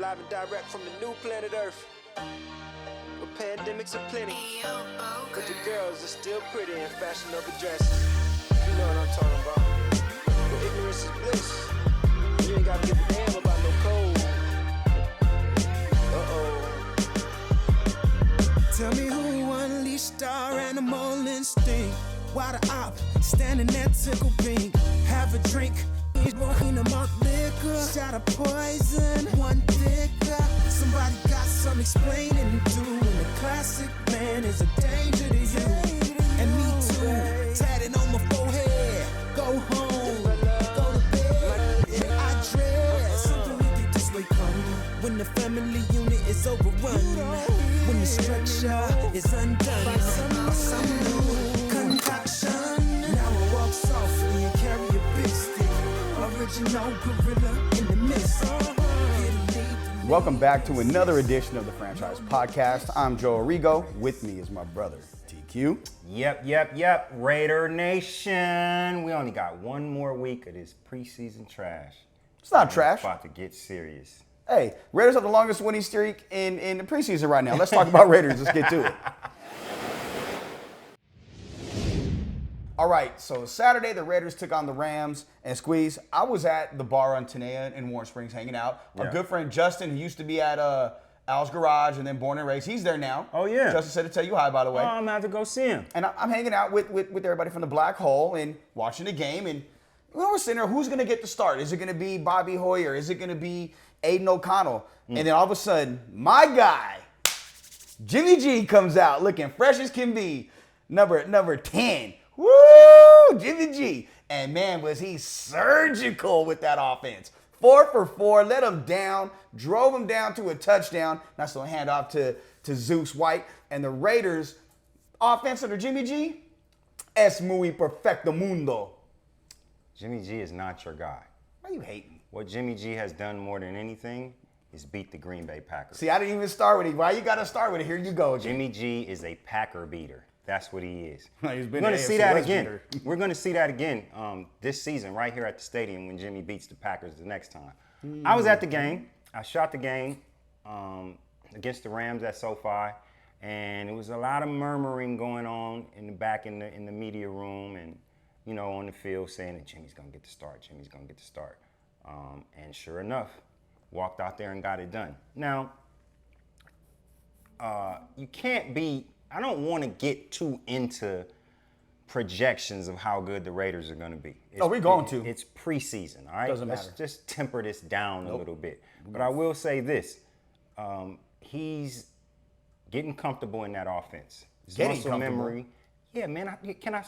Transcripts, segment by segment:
live and direct from the new planet Earth. Where pandemics are plenty, but the girls are still pretty in fashionable dresses. You know what I'm talking about. Where ignorance is bliss. You ain't gotta give a damn about no code. Tell me who unleashed our animal instinct. Why the op standing there tickle pink? Have a drink, walking them up liquor. Shot of poison, one thicker. Somebody got some explaining to do. And the classic man is a danger to you. And me too, tatted on my forehead. Go home, go to bed. Yeah, I dread something wicked just wake up. When the family unit is overrun. When the structure is undone by some new concoction. Now I walk softly and carry a big stick. Original gorilla in the midst. Welcome back to another edition of the Franchise Podcast. I'm Joe Arrigo. With me is my brother, TQ. Yep. Raider Nation. We only got one more week of this preseason trash. It's not trash. It's about to get serious. Hey, Raiders have the longest winning streak in the preseason right now. Let's talk about Raiders. Let's get to it. All right, so Saturday, the Raiders took on the Rams and Squeeze. I was at the bar on Tenea in Warren Springs hanging out. Our good friend Justin, who used to be at Al's Garage and then Born and Raised, he's there now. Oh, yeah. Justin said to tell you hi, by the way. Oh, I'm going to have to go see him. And I'm hanging out with everybody from the Black Hole and watching the game. And we were sitting there, who's going to get the start? Is it going to be Bobby Hoyer? Is it going to be Aiden O'Connell? And then all of a sudden, my guy, Jimmy G, comes out looking fresh as can be. Number 10. Woo! Jimmy G. And man, was he surgical with that offense. 4 for 4, let him down, drove him down to a touchdown. Nice little handoff to Zeus White. And the Raiders, offense under Jimmy G, es muy perfecto mundo. Jimmy G is not your guy. Why are you hating? What Jimmy G has done more than anything is beat the Green Bay Packers. See, I didn't even start with it. Why you got to start with it? Here you go, Jimmy G is a Packer beater. That's what he is. He's been We're going to see that West again. beater. We're going to see that again this season right here at the stadium when Jimmy beats the Packers the next time. I was at the game. I shot the game against the Rams at SoFi, and it was a lot of murmuring going on in the back in the media room and, you know, on the field saying that Jimmy's going to get the start. Jimmy's going to get the start. And sure enough, walked out there and got it done. Now, you can't be... I don't want to get too into projections of how good the Raiders are going to be. We're going to. It's preseason, all right? Doesn't Let's matter. just temper this down a little bit. But I will say this. He's getting comfortable in that offense. His Getting muscle comfortable? memory. Yeah, man.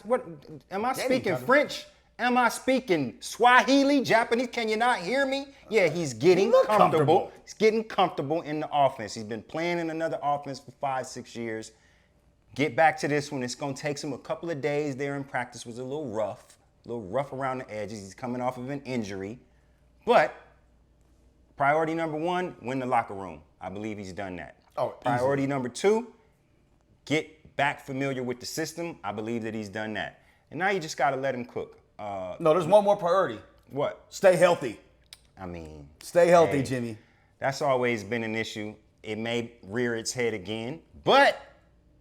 What? Am I Getting speaking comfortable. French? Am I speaking Swahili, Japanese? Can you not hear me? Yeah, he's getting look comfortable. comfortable. He's getting comfortable in the offense. He's been playing in another offense for 5-6 years. Get back to this one. It's going to take him a couple of days there in practice. Was a little rough around the edges. He's coming off of an injury. But priority number 1, win the locker room. I believe he's done that. Oh, priority number 2, get back familiar with the system. I believe that he's done that. And now you just got to let him cook. No, there's one more priority. What? Stay healthy. I mean. Stay healthy, hey, Jimmy. That's always been an issue. It may rear its head again. But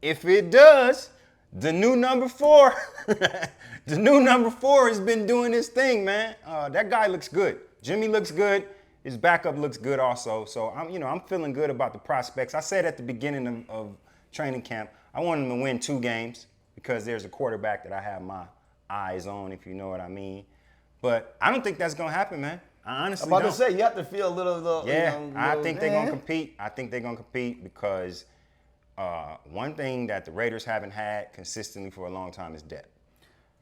if it does, the new number 4, has been doing his thing, man. That guy looks good. Jimmy looks good. His backup looks good also. So I'm feeling good about the prospects. I said at the beginning of training camp, I want him to win 2 games because there's a quarterback that I have my eyes on, if you know what I mean. But I don't think that's gonna happen, man. I honestly I'm about don't. to say, you have to feel a little Yeah, I little, think they're going to compete. I think they're going to compete because one thing that the Raiders haven't had consistently for a long time is depth.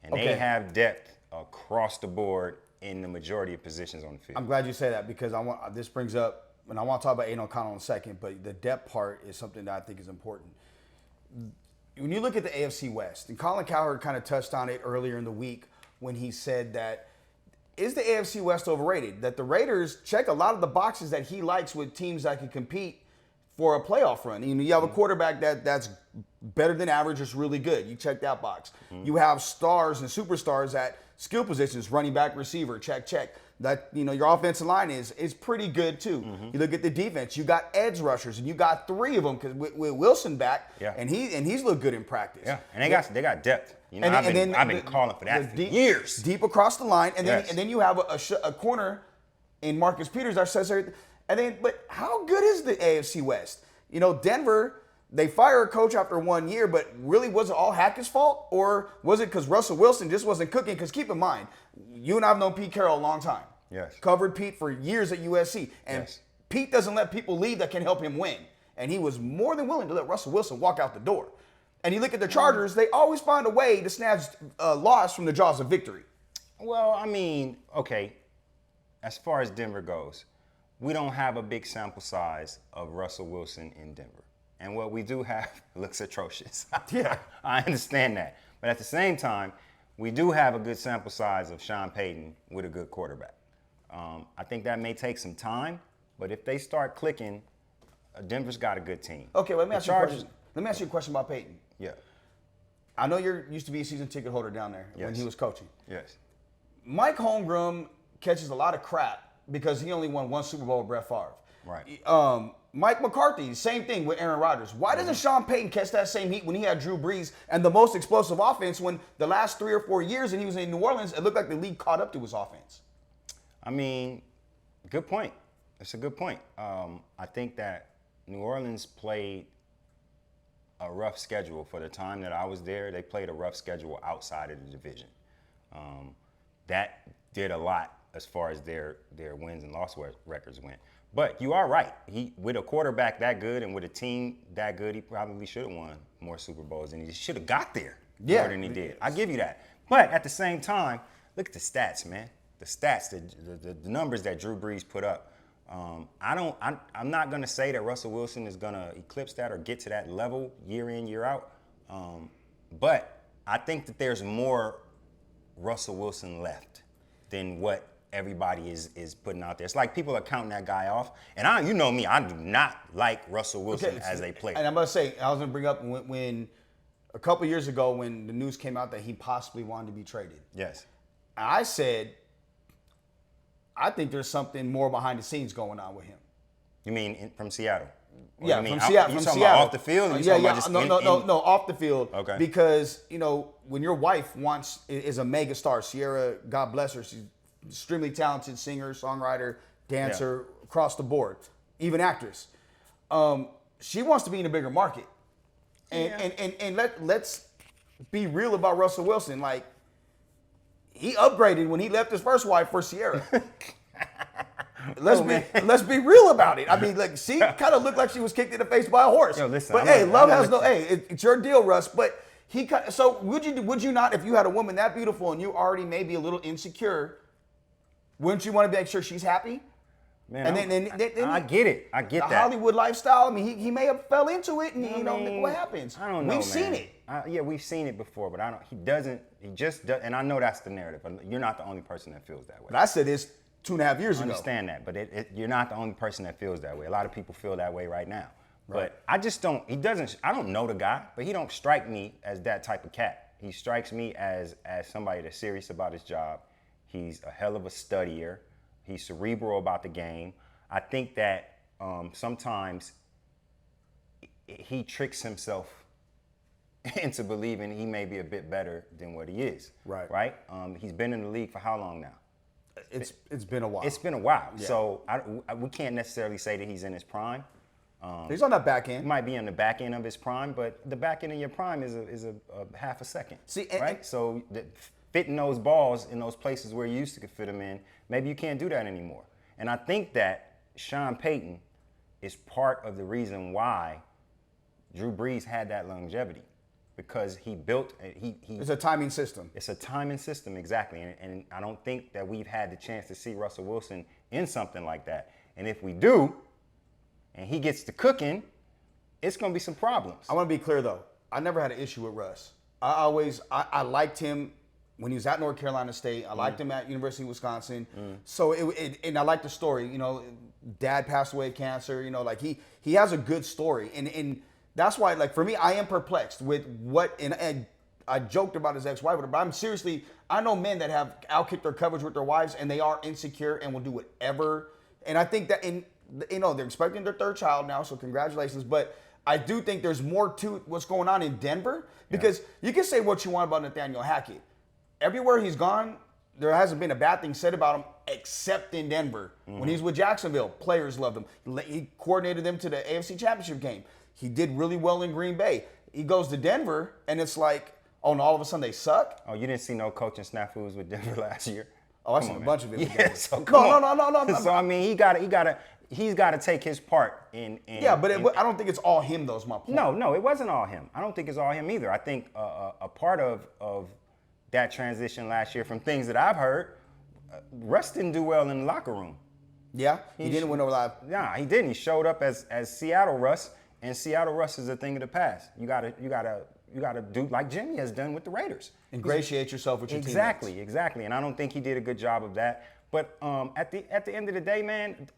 And they have depth across the board in the majority of positions on the field. I'm glad you say that because this brings up, and I want to talk about Aiden O'Connell in a second, but the depth part is something that I think is important. When you look at the AFC West, and Colin Cowherd kind of touched on it earlier in the week when he said that, is the AFC West overrated? That the Raiders check a lot of the boxes that he likes with teams that can compete for a playoff run. You have a quarterback that's better than average, is really good. You check that box. You have stars and superstars at skill positions, running back, receiver, check. that your offensive line is pretty good too. You look at the defense, you got edge rushers, and you got 3 of them because with Wilson back, and he's looked good in practice. Yeah, and they got depth. I've been calling for that for years. Deep across the line, and then you have a corner in Marcus Peters that says everything. But how good is the AFC West? Denver, they fire a coach after 1 year, but really was it all Hackett's fault? Or was it because Russell Wilson just wasn't cooking? Because keep in mind, you and I have known Pete Carroll a long time. Yes. Covered Pete for years at USC. And yes. Pete doesn't let people leave that can help him win. And he was more than willing to let Russell Wilson walk out the door. And you look at the Chargers, they always find a way to snatch a loss from the jaws of victory. Well, I mean, okay, as far as Denver goes, we don't have a big sample size of Russell Wilson in Denver. And what we do have looks atrocious. Yeah. I understand that. But at the same time, we do have a good sample size of Sean Payton with a good quarterback. I think that may take some time, but if they start clicking, Denver's got a good team. Okay, let me ask you a question about Payton. Yeah. I know you used to be a season ticket holder down there when he was coaching. Yes. Mike Holmgren catches a lot of crap because he only won 1 Super Bowl with Brett Favre. Right. Mike McCarthy, same thing with Aaron Rodgers. Why doesn't Sean Payton catch that same heat when he had Drew Brees and the most explosive offense when the last 3 or 4 years and he was in New Orleans, it looked like the league caught up to his offense? I mean, good point. It's a good point. I think that New Orleans played a rough schedule for the time that I was there. They played a rough schedule outside of the division. That did a lot as far as their wins and loss records went. But you are right. With a quarterback that good and with a team that good, he probably should have won more Super Bowls and he should have got there more than he did. I give you that. But at the same time, look at the stats, man. The stats, the numbers that Drew Brees put up. I'm not going to say that Russell Wilson is going to eclipse that or get to that level year in, year out. But I think that there's more Russell Wilson left than what everybody is putting out there. It's like people are counting that guy off. And you know me, I do not like Russell Wilson as a player. And I'm going to say, I was going to bring up when a couple years ago when the news came out that he possibly wanted to be traded. Yes. I said, I think there's something more behind the scenes going on with him. You mean from Seattle? Or Yeah, from Seattle. You talking about off the field? Or you talking about just no, off the field. Okay. Because, when your wife is a mega star, Sierra, God bless her, she's extremely talented singer, songwriter, dancer, across the board, even actress. She wants to be in a bigger market. And let's be real about Russell Wilson. Like, he upgraded when he left his first wife for Sierra. Let's be real about it. I mean, like, she kind of looked like she was kicked in the face by a horse. Yo, listen, but love has no. It's your deal, Russ. But so would you not, if you had a woman that beautiful and you already maybe a little insecure, wouldn't you want to make sure she's happy? Man, and then I get it. I get the that. Hollywood lifestyle. I mean, he may have fell into it, and what happens? I don't know. We've seen it. We've seen it before, but He just does, and I know that's the narrative. You're not the only person that feels that way. But I said this 2.5 years ago. I understand that, but you're not the only person that feels that way. A lot of people feel that way right now. Right. But I just don't. I don't know the guy, but he don't strike me as that type of cat. He strikes me as somebody that's serious about his job. He's a hell of a studier. He's cerebral about the game. I think that sometimes he tricks himself into believing he may be a bit better than what he is. Right. Right? He's been in the league for how long now? It's been a while. It's been a while. Yeah. So we can't necessarily say that he's in his prime. He's on that back He end. might be on the back end of his prime, but the back end of your prime is a half a second. See, right? So fitting those balls in those places where you used to fit them in, maybe you can't do that anymore. And I think that Sean Payton is part of the reason why Drew Brees had that longevity, because he built. It's a timing system. It's a timing system, exactly. And I don't think that we've had the chance to see Russell Wilson in something like that. And if we do, and he gets to cooking, it's going to be some problems. I want to be clear, though. I never had an issue with Russ. I liked him when he was at North Carolina State. I liked him at University of Wisconsin. So and I like the story. Dad passed away of cancer. Like he has a good story. And that's why, like, for me, I am perplexed with what, and I joked about his ex-wife, but I'm seriously, I know men that have outkicked their coverage with their wives and they are insecure and will do whatever. And I think that, they're expecting their third child now, so congratulations. But I do think there's more to what's going on in Denver, because you can say what you want about Nathaniel Hackett. Everywhere he's gone, there hasn't been a bad thing said about him except in Denver. When he's with Jacksonville, players loved him. He coordinated them to the AFC Championship game. He did really well in Green Bay. He goes to Denver, and it's like, oh, and all of a sudden they suck? Oh, you didn't see no coaching snafus with Denver last year? Oh, I seen a bunch of it. Yeah, so No. So, I mean, he's got to take his part in. Yeah, but I don't think it's all him, though, is my point. No, it wasn't all him. I don't think it's all him either. I think a part of that transition last year, from things that I've heard, Russ didn't do well in the locker room. Yeah? He didn't win over live. Nah, he didn't. He showed up as Seattle Russ, and Seattle Russ is a thing of the past. You gotta do like Jimmy has done with the Raiders. Ingratiate yourself with your Exactly, teammates. exactly. And I don't think he did a good job of that. But at the end of the day, man,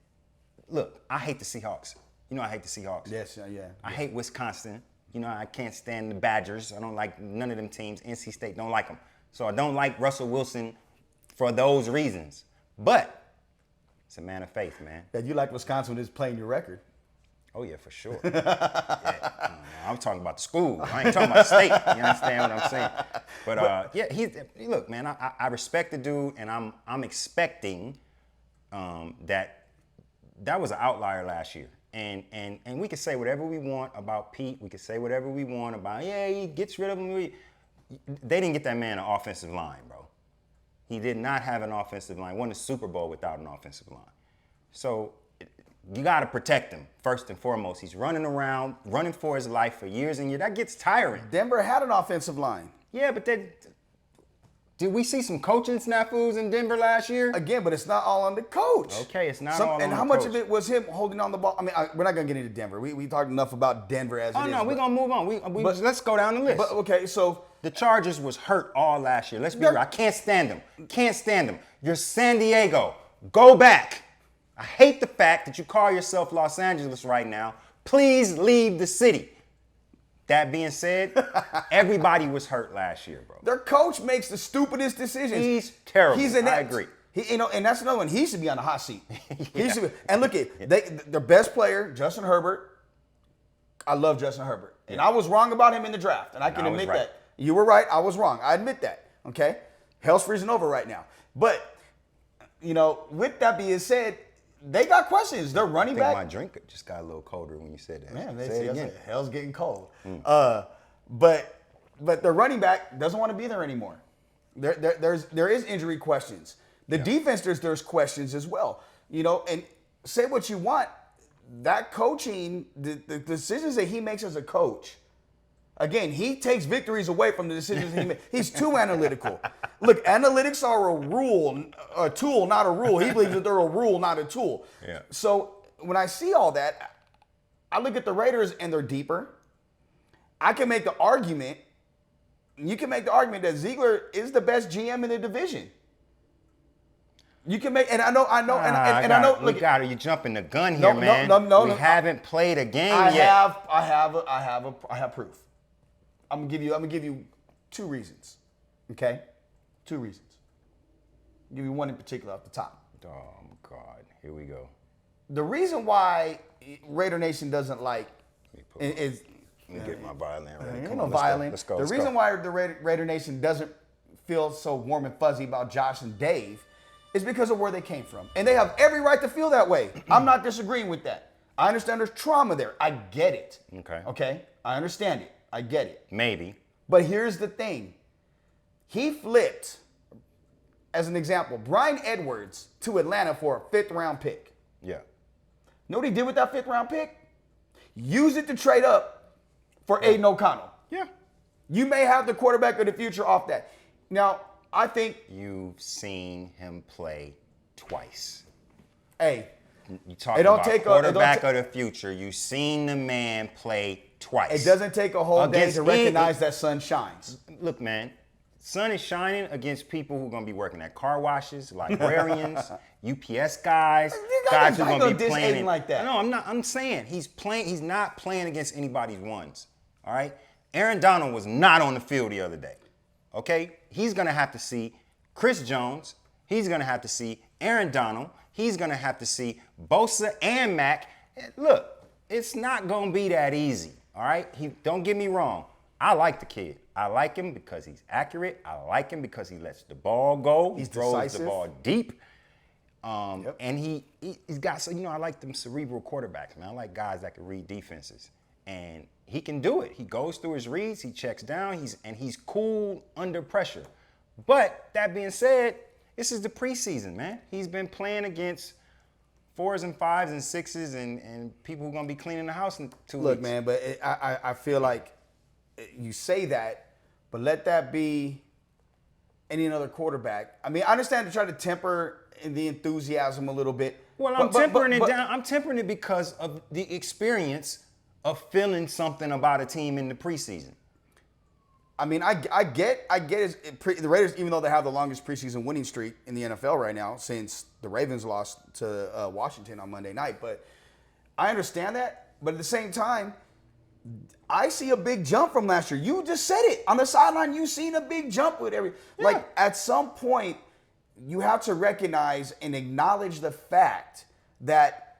look, I hate the Seahawks. You know I hate the Seahawks. Yes, yeah. I hate Wisconsin. You know, I can't stand the Badgers. I don't like none of them teams. NC State, don't like them. So I don't like Russell Wilson for those reasons. But it's a man of faith, man. That you like Wisconsin when it's playing your record. Oh, yeah, for sure. Yeah, I'm talking about the school. I ain't talking about the state. You understand what I'm saying? But yeah, look, man, I respect the dude, and I'm expecting that was an outlier last year. And we can say whatever we want about Pete. We can say whatever we want about, he gets rid of him. They didn't get that man an offensive line, bro. He did not have an offensive line. Won the Super Bowl without an offensive line. So you got to protect him, first and foremost. He's running around, running for his life for years and years. That gets tiring. Denver had an offensive line. Yeah, but did we see some coaching snafus in Denver last year? Again, but it's not all on the coach. Okay, it's not all on the coach. And how much of it was him holding on the ball? I mean, we're not going to get into Denver. We talked enough about Denver as it is. Oh, no, we're going to move on. Let's go down the list. But, okay, so the Chargers was hurt all last year. Let's be real. I can't stand them. Can't stand them. You're San Diego. Go back. I hate the fact that you call yourself Los Angeles right now. Please leave the city. That being said, everybody was hurt last year, bro. Their coach makes the stupidest decisions. He's terrible. He's inept. I agree. And that's another one. He should be on the hot seat. He should be. And look at their best player, Justin Herbert. I love Justin Herbert, and I was wrong about him in the draft, and I can admit that. You were right. I was wrong. I admit that. Okay, hell's freezing over right now. But with that being said, they got questions. They're running back. My drink just got a little colder when you said that. Man, say it again. Hell's getting cold. But their running back doesn't want to be there anymore. There is injury questions. The defense, there's questions as well. And say what you want, that coaching, the decisions that he makes as a coach. Again, he takes victories away from the decisions he makes. He's too analytical. Look, analytics are a tool, not a rule. He believes that they're a rule, not a tool. Yeah. So when I see all that, I look at the Raiders and they're deeper. I can make the argument, you can make the argument that Ziegler is the best GM in the division. You can make, and I know, Look, you're jumping the gun here, man. No. We haven't played a game yet. I have proof. I'm gonna give you 2 reasons. Okay? 2 reasons. I'll give you one in particular off the top. Oh God, here we go. The reason why Raider Nation doesn't like is let me get my violin ready. Ain't no violin. Let's go. The reason why the Raider Nation doesn't feel so warm and fuzzy about Josh and Dave is because of where they came from. And they have every right to feel that way. I'm not disagreeing with that. I understand there's trauma there. I get it. Okay? I understand it. I get it. Maybe. But here's the thing. He flipped, as an example, Bryan Edwards to Atlanta for a 5th round pick. Yeah. Know what he did with that 5th round pick? Use it to trade up for Aiden O'Connell. Yeah. You may have the quarterback of the future off that. Now, I think you've seen him play twice. Hey, you talk about quarterback of the future. You've seen the man play twice. It doesn't take a whole day to recognize that sun shines. Look, man, sun is shining against people who are going to be working at car washes, librarians, UPS guys who are going to be playing like that. No, I'm not. I'm saying he's not playing against anybody's ones. All right. Aaron Donald was not on the field the other day. Okay? He's going to have to see Chris Jones. He's going to have to see Aaron Donald. He's going to have to see Bosa and Mack. Look, it's not going to be that easy, all right? Don't get me wrong. I like the kid. I like him because he's accurate. I like him because he lets the ball go. He throws decisive. the ball deep. And he's got, so, I like them cerebral quarterbacks, man. I like guys that can read defenses. And he can do it. He goes through his reads. He checks down. He's cool under pressure. But that being said, this is the preseason, man. He's been playing against 4s and 5s and 6s and people who are going to be cleaning the house in 2 weeks. Look, man, but I feel like you say that, but let that be any other quarterback. I mean, I understand to try to temper the enthusiasm a little bit. Well, I'm tempering it down. I'm tempering it because of the experience of feeling something about a team in the preseason. I mean, I get it. The Raiders, even though they have the longest preseason winning streak in the NFL right now since the Ravens lost to Washington on Monday night, but I understand that. But at the same time, I see a big jump from last year. You just said it. On the sideline, you've seen a big jump with every. Yeah. Like, at some point, you have to recognize and acknowledge the fact that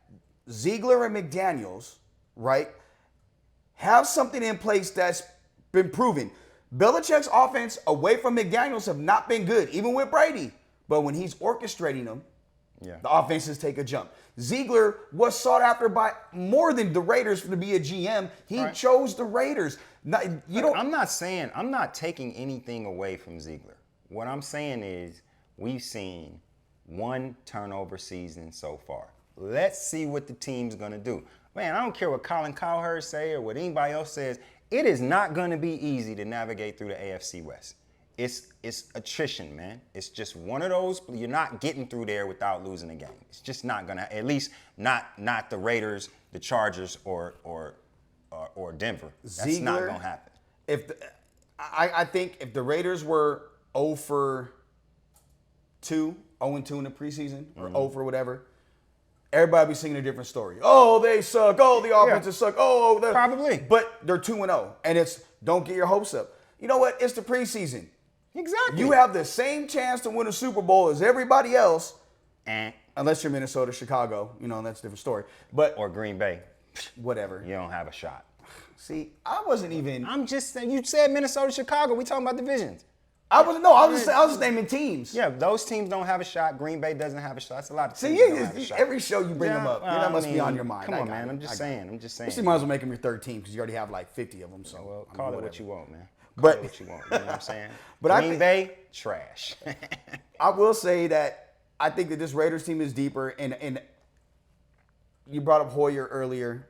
Ziegler and McDaniels, right, have something in place that's been proven. Belichick's offense away from McDaniels have not been good, even with Brady. But when he's orchestrating them, the offenses take a jump. Ziegler was sought after by more than the Raiders to be a GM. He chose the Raiders. I'm not taking anything away from Ziegler. What I'm saying is we've seen 1 turnover season so far. Let's see what the team's going to do. Man, I don't care what Colin Cowherd say or what anybody else says. It is not going to be easy to navigate through the AFC West. It's attrition, man. It's just one of those. You're not getting through there without losing a game. It's just not going to. At least not the Raiders, the Chargers, or Denver. That's Ziegler, not going to happen. I think if the Raiders were 0-2 in the preseason or 0 for whatever, everybody be singing a different story. Oh, they suck. Oh, the offenses suck. Oh, probably. But they're 2-0, and it's don't get your hopes up. You know what? It's the preseason. Exactly. You have the same chance to win a Super Bowl as everybody else, unless you're Minnesota, Chicago. That's a different story. Or Green Bay. Whatever. You don't have a shot. See, I wasn't even. I'm just saying. You said Minnesota, Chicago. We talking about divisions. I was just naming teams. Yeah, those teams don't have a shot. Green Bay doesn't have a shot. That's a lot of teams. See, every show you bring them up. That must be on your mind. Come on, man. I'm just saying. You might as well make them your third team because you already have like 50 of them. So call it what you want, man. Call it what you want. You know what I'm saying? But Green Bay, trash. I will say that I think that this Raiders team is deeper. And you brought up Hoyer earlier.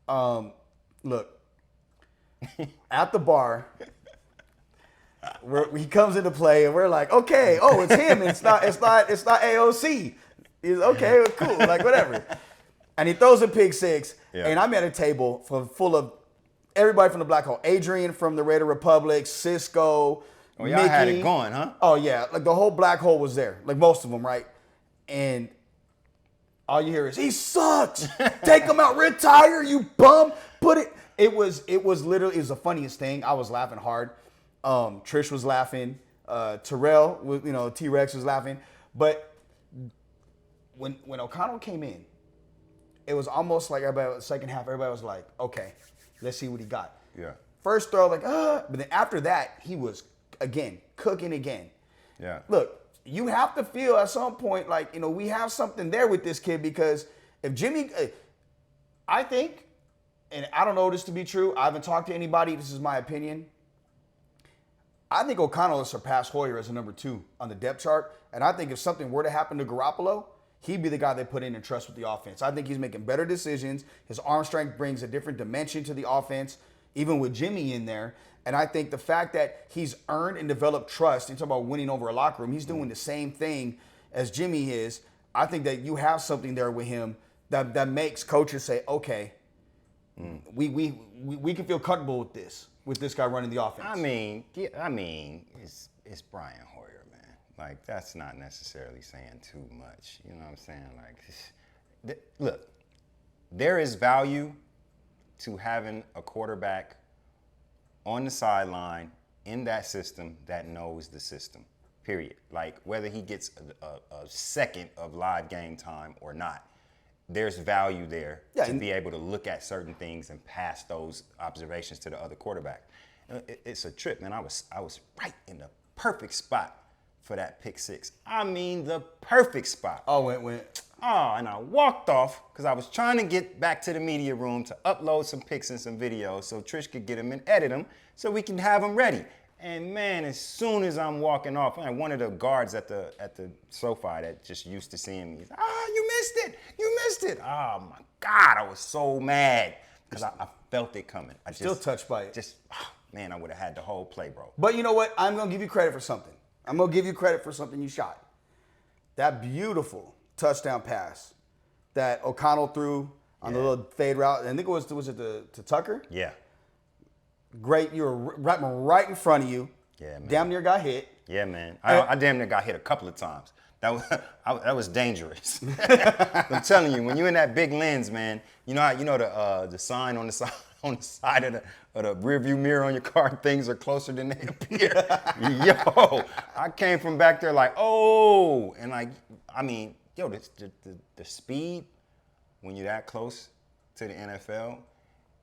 Look, at the bar. He comes into play and we're like, okay, it's him. It's not AOC. He's okay, cool, like whatever. And he throws a pick six, and I'm at a table full of everybody from the Black Hole. Adrian from the Raider Republic, Cisco, Oh, y'all Mickey. had it going, huh? Oh yeah, like the whole Black Hole was there, like most of them, right? And all you hear is, he sucks. Take him out, retire, you bum. Put it. It was literally, it was the funniest thing. I was laughing hard. Trish was laughing. Terrell, T-Rex was laughing. But when O'Connell came in, it was almost like everybody, the second half, everybody was like, okay, let's see what he got. Yeah. First throw, like, but then after that, he was, again, cooking again. Yeah. Look, you have to feel at some point like, we have something there with this kid, because if Jimmy, I think, and I don't know this to be true, I haven't talked to anybody, this is my opinion, I think O'Connell has surpassed Hoyer as a number 2 on the depth chart, and I think if something were to happen to Garoppolo, he'd be the guy they put in and trust with the offense. I think he's making better decisions. His arm strength brings a different dimension to the offense, even with Jimmy in there. And I think the fact that he's earned and developed trust, you talk about winning over a locker room, he's doing the same thing as Jimmy is. I think that you have something there with him that makes coaches say, okay, we can feel comfortable with this guy running the offense. I mean, it's Brian Hoyer, man. Like, that's not necessarily saying too much. You know what I'm saying? Like, look, there is value to having a quarterback on the sideline in that system that knows the system, period. Like whether he gets a second of live game time or not, there's value there to be able to look at certain things and pass those observations to the other quarterback. It's a trip, man. I was right in the perfect spot for that pick six. I mean, the perfect spot. Oh, went. Oh, and I walked off because I was trying to get back to the media room to upload some pics and some videos so Trish could get them and edit them so we can have them ready. And man, as soon as I'm walking off, one of the guards at the SoFi that just used to seeing me, he's, you missed it. You missed it. Oh my God, I was so mad because I felt it coming. I still touched by it. Man, I would have had the whole play, bro. But you know what? I'm going to give you credit for something. I'm going to give you credit for something you shot. That beautiful touchdown pass that O'Connell threw on the little fade route. I think it was it to Tucker? Yeah. Great. You were right in front of you. Yeah, man. Damn near got hit. Yeah, man. I damn near got hit a couple of times. That was dangerous. I'm telling you, when you're in that big lens, man, you know the sign on the side of the rear view mirror on your car, things are closer than they appear. Yo, I came from back there like, oh, and like, I mean, yo, the speed when you're that close to the NFL,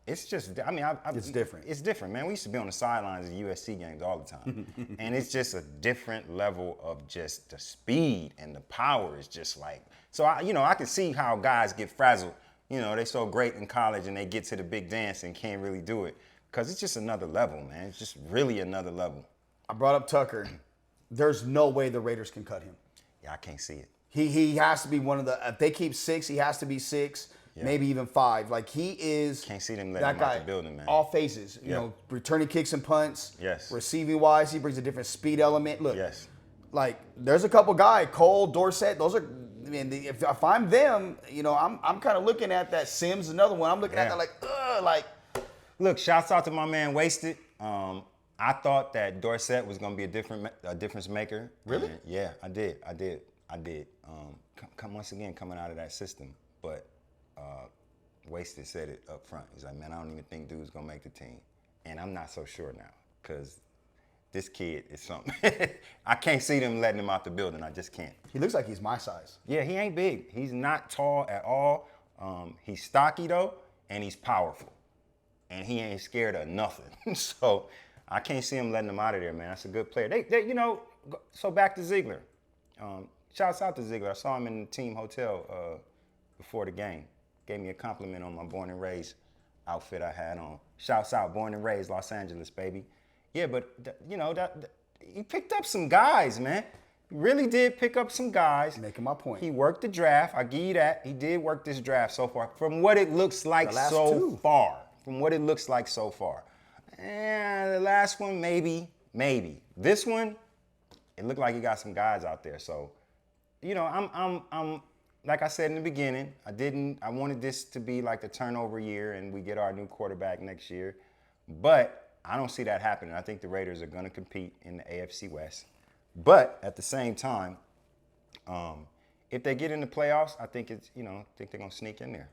it's just, I mean, it's different. It's different, man. We used to be on the sidelines of USC games all the time. And it's just a different level of just the speed and the power is just like, so I can see how guys get frazzled. They're so great in college and they get to the big dance and can't really do it. Because it's just another level, man. It's just really another level. I brought up Tucker. There's no way the Raiders can cut him. Yeah, I can't see it. He has to be one of the, if they keep 6, he has to be 6. Yeah. Maybe even 5. Like he is. Can't see them letting him out the building, man. All phases. You know, returning kicks and punts. Yes. Receiving wise, he brings a different speed element. Look. Yes. Like there's a couple guys, Cole, Dorsett. Those are. I mean, if I'm them, I'm kind of looking at that. Sims, another one. I'm looking at that like, like. Look, shouts out to my man Wasted. I thought that Dorsett was going to be a difference maker. Really? And yeah, I did. Once again, coming out of that system, but. Wasted said it up front. He's like, man, I don't even think dude's gonna make the team. And I'm not so sure now, because this kid is something. I can't see them letting him out the building. I just can't. He looks like he's my size. Yeah, he ain't big. He's not tall at all. He's stocky though, and he's powerful. And he ain't scared of nothing. So I can't see him letting him out of there, man. That's a good player. They so back to Ziegler. Shouts out to Ziegler. I saw him in the team hotel before the game. Gave me a compliment on my born and raised outfit I had on. Shouts out, born and raised Los Angeles, baby. Yeah, but he picked up some guys, man. He really did pick up some guys. Making my point. He worked the draft. I give you that. He did work this draft so far. From what it looks like so far. From what it looks like so far. And the last one, maybe. This one, it looked like he got some guys out there. So, I'm like I said in the beginning, I wanted this to be like the turnover year and we get our new quarterback next year. But I don't see that happening. I think the Raiders are going to compete in the AFC West. But at the same time, if they get in the playoffs, I think they're going to sneak in there.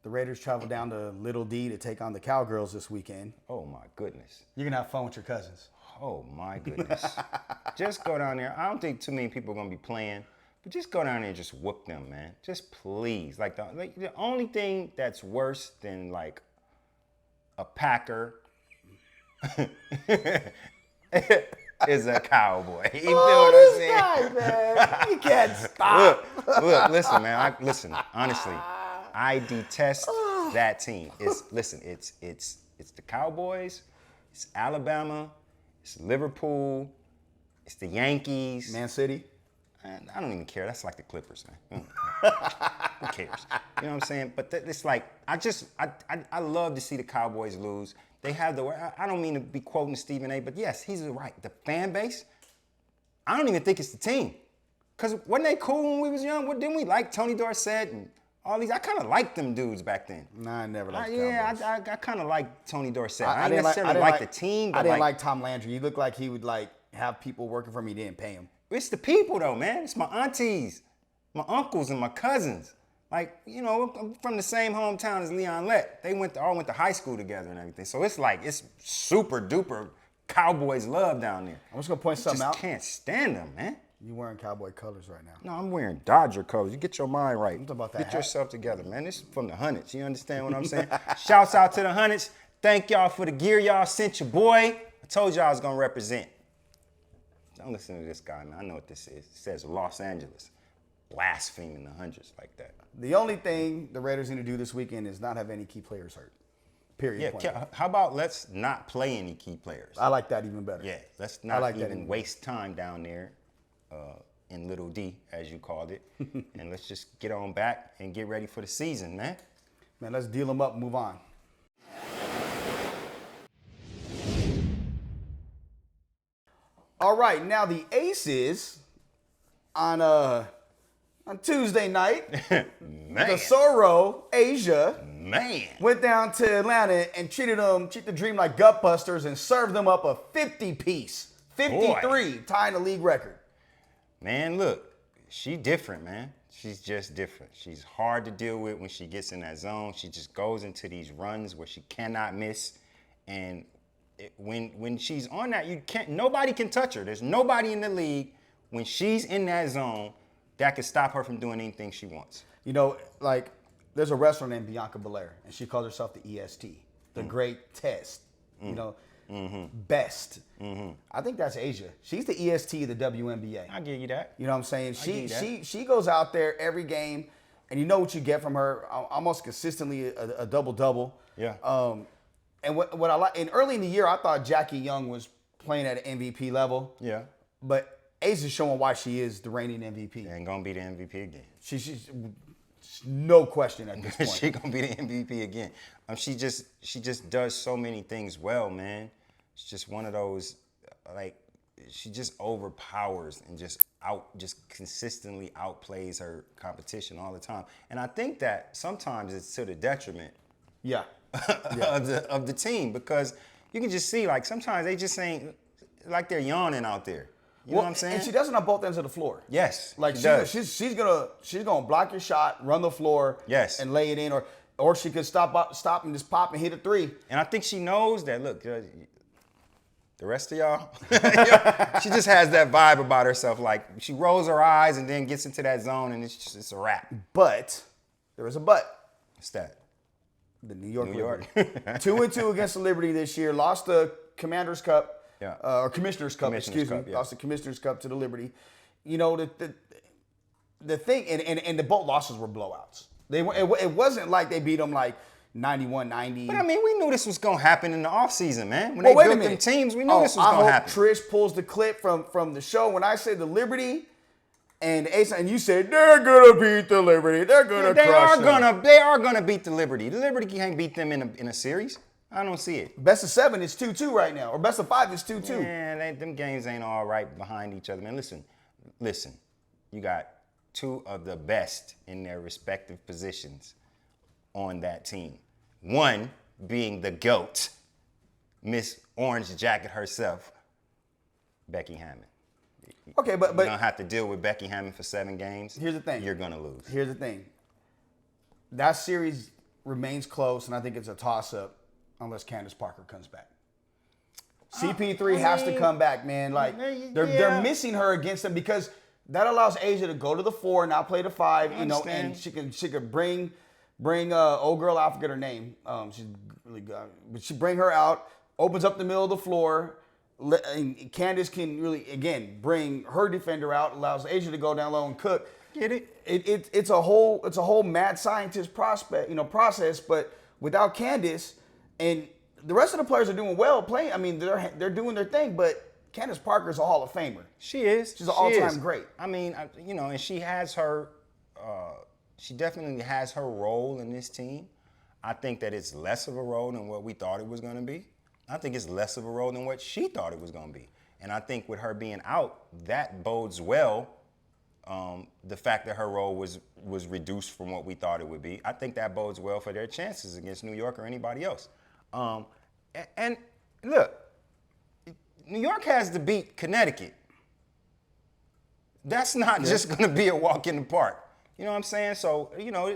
The Raiders travel down to Little D to take on the Cowgirls this weekend. Oh, my goodness. You're going to have fun with your cousins. Oh, my goodness. Just go down there. I don't think too many people are going to be playing. But just go down there and just whoop them, man. Just please. Like the only thing that's worse than like a Packer is a Cowboy. You feel what I'm saying? Guy, man. You can't stop. Look, listen, man. Honestly, I detest that team. It's the Cowboys, it's Alabama, it's Liverpool, it's the Yankees. Man City. I don't even care. That's like the Clippers, man. Who cares? You know what I'm saying? But it's like, I love to see the Cowboys lose. They have I don't mean to be quoting Stephen A., but yes, he's right. The fan base, I don't even think it's the team. Because wasn't they cool when we was young? Didn't we like Tony Dorsett and all these? I kind of liked them dudes back then. Nah, I never liked Cowboys. I kind of liked Tony Dorsett. I didn't necessarily like the team. But I didn't like Tom Landry. He looked like he would have people working for him. He didn't pay him. It's the people, though, man. It's my aunties, my uncles, and my cousins. Like, you know, I'm from the same hometown as Leon Lett. They all went to high school together and everything. So it's like, it's super duper Cowboys love down there. I'm just going to point something out. Can't stand them, man. You wearing Cowboy colors right now. No, I'm wearing Dodger colors. You get your mind right. talking about that Get hat. yourself together, man. This is from the Hunnits. You understand what I'm saying? Shouts out to the Hunnits. Thank y'all for the gear y'all sent your boy. I told y'all I was going to represent. Don't listen to this guy, man. I know what this is. It says Los Angeles. Blaspheming the hundreds like that. The only thing the Raiders need to do this weekend is not have any key players hurt. Period. Yeah, how about let's not play any key players? I like that even better. Yeah, let's not even waste time down there in Little D, as you called it. And let's just get on back and get ready for the season, man. Man, let's deal them up and move on. All right, now the Aces on Tuesday night, Man. the Sorrow, Asia, Man. went down to Atlanta and treated the Dream like gutbusters and served them up a 50-piece. 53, tying the league record. Man, look, she different, man. She's just different. She's hard to deal with when she gets in that zone. She just goes into these runs where she cannot miss. And when she's on that, nobody can touch her. There's nobody in the league when she's in that zone that can stop her from doing anything she wants. You know, like, there's a wrestler named Bianca Belair, and she calls herself the EST, the Great Test. You know, best. I think that's Asia. She's the EST of the WNBA. I'll give you that. You know what I'm saying? She goes out there every game, and you know what you get from her, almost consistently a double-double. Yeah. And what I like, and early in the year, I thought Jackie Young was playing at an MVP level. Yeah. But Asia's showing why she is the reigning MVP. And gonna be the MVP again. She's no question at this point. She gonna be the MVP again. She just does so many things well, man. She's just one of those, like, she just overpowers and just consistently outplays her competition all the time. And I think that sometimes it's to the detriment of the team, because you can just see, like, sometimes they just ain't, like, they're yawning out there. You know what I'm saying? And she does it on both ends of the floor. Yes, like she's gonna block your shot, run the floor, yes, and lay it in, or she could stop and just pop and hit a three. And I think she knows that. Look, the rest of y'all, she just has that vibe about herself. Like, she rolls her eyes and then gets into that zone, and it's a wrap. But there is a but. What's that? The New York. 2-2 against the Liberty this year. Lost the Commander's Cup. Yeah. Or Commissioner's Cup, excuse me. Yeah. Lost the Commissioner's Cup to the Liberty. You know, the thing, and the both losses were blowouts. It wasn't like they beat them like 91-90. But I mean, we knew this was gonna happen in the offseason, man. When they built them teams, we knew this was gonna happen. Trish pulls the clip from the show when I said the Liberty and Ace, and you said they're gonna beat the Liberty. They're gonna crush them. They are gonna beat the Liberty. The Liberty can't beat them in a series. I don't see it. Best of 7 is 2-2 right now, or best of 5 is 2-2. Man, them games ain't all right behind each other, man. Listen. You got two of the best in their respective positions on that team. One being the GOAT, Miss Orange Jacket herself, Becky Hammond. Okay, but you don't have to deal with Becky Hammond for 7 games. Here's the thing. You're gonna lose. Here's the thing. That series remains close, and I think it's a toss-up unless Candace Parker comes back. CP3 has to come back, man. Like, they're missing her against them, because that allows Asia to go to the 4 and not play the 5. You know, and she could bring old girl, I forget her name. She's really good, but she bring her out, opens up the middle of the floor. And Candace can really, again, bring her defender out, allows Asia to go down low and cook. Get it? It's a whole mad scientist process, but without Candace, and the rest of the players are doing well playing. I mean, they're doing their thing, but Candace Parker is a Hall of Famer. She is. She's an all-time great. I mean, and she has her. She definitely has her role in this team. I think that it's less of a role than what we thought it was going to be. I think it's less of a role than what she thought it was going to be. And I think with her being out, that bodes well. The fact that her role was reduced from what we thought it would be, I think that bodes well for their chances against New York or anybody else. And look, New York has to beat Connecticut. That's not just going to be a walk in the park. You know what I'm saying? So, you know,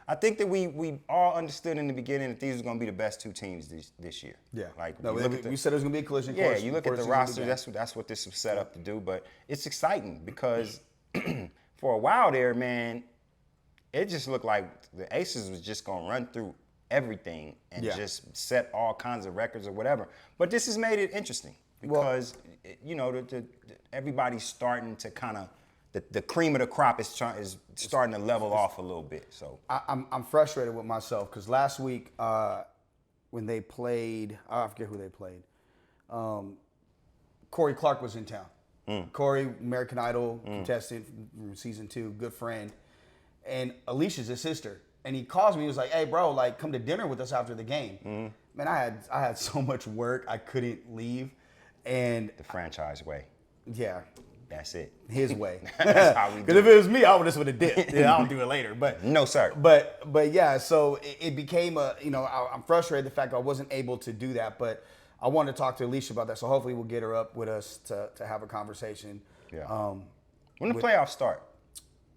I think that we all understood in the beginning that these were going to be the best two teams this year. Yeah. Like, no, we said it was going to be a collision yeah, course. you look at the roster, that's what this was set up to do. But it's exciting because for a while there, man, it just looked like the Aces was just going to run through everything and just set all kinds of records or whatever. But this has made it interesting because, you know, everybody's starting to kind of, the cream of the crop is starting to level off a little bit. So I'm frustrated with myself because last week when they played, I forget who they played. Corey Clark was in town. Corey, American Idol contestant from season 2, good friend, and Alicia's his sister. And he calls me. He was like, "Hey, bro, like come to dinner with us after the game." Man, I had so much work I couldn't leave, and the franchise way. Yeah. That's it. His way. That's how we do it. Because if it was me, I would just would have dipped. Yeah, I'll do it later. But no, sir. But yeah, so it became I'm frustrated the fact I wasn't able to do that. But I wanted to talk to Alicia about that. So hopefully we'll get her up with us to have a conversation. Yeah. When the playoffs start?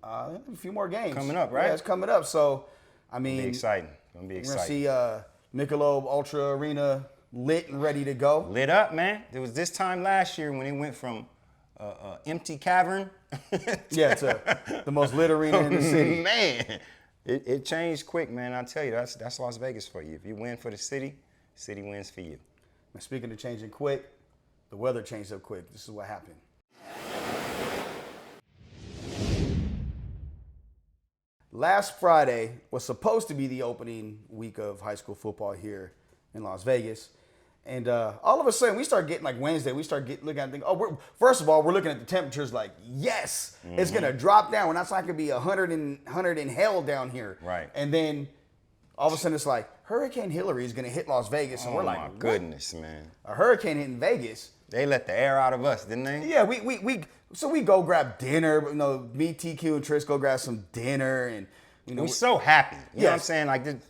A few more games coming up, right? Yeah, it's coming up. So I mean, it's exciting. Gonna be exciting. We're gonna see Michelob Ultra Arena lit and ready to go. Lit up, man. It was this time last year when it went from empty cavern. Yeah, to the most lit arena in the city. Man, it changed quick, man. I tell you, that's Las Vegas for you. If you win for the city wins for you. And speaking of changing quick, the weather changed up quick. This is what happened. Last Friday was supposed to be the opening week of high school football here in Las Vegas. And all of a sudden, we start getting, like Wednesday, looking at things. Oh, first of all, we're looking at the temperatures like, yes, it's going to drop down. We're not going to be 100 in hell down here. Right. And then all of a sudden, it's like, Hurricane Hillary is going to hit Las Vegas. And we're like, my goodness, man. A hurricane hitting Vegas? They let the air out of us, didn't they? Yeah, so we go grab dinner. You know, me, TQ, and Tris go grab some dinner. And, you know. We're so happy. You know what I'm Yes. saying?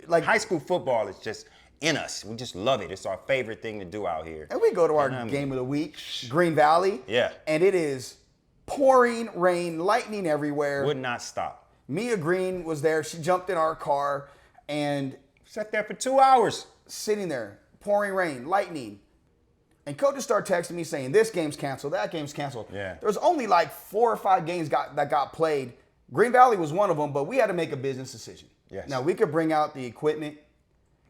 Like high school football is just in us. We just love it. It's our favorite thing to do out here. And we go to our game of the week, Green Valley. Yeah. And it is pouring rain, lightning everywhere. Would not stop. Mia Green was there. She jumped in our car and Sat there for 2 hours. sitting there, pouring rain, lightning. And coaches start texting me saying, this game's canceled, that game's canceled. Yeah. There was only like 4 or 5 games that got played. Green Valley was one of them, but we had to make a business decision. Yes. Now, we could bring out the equipment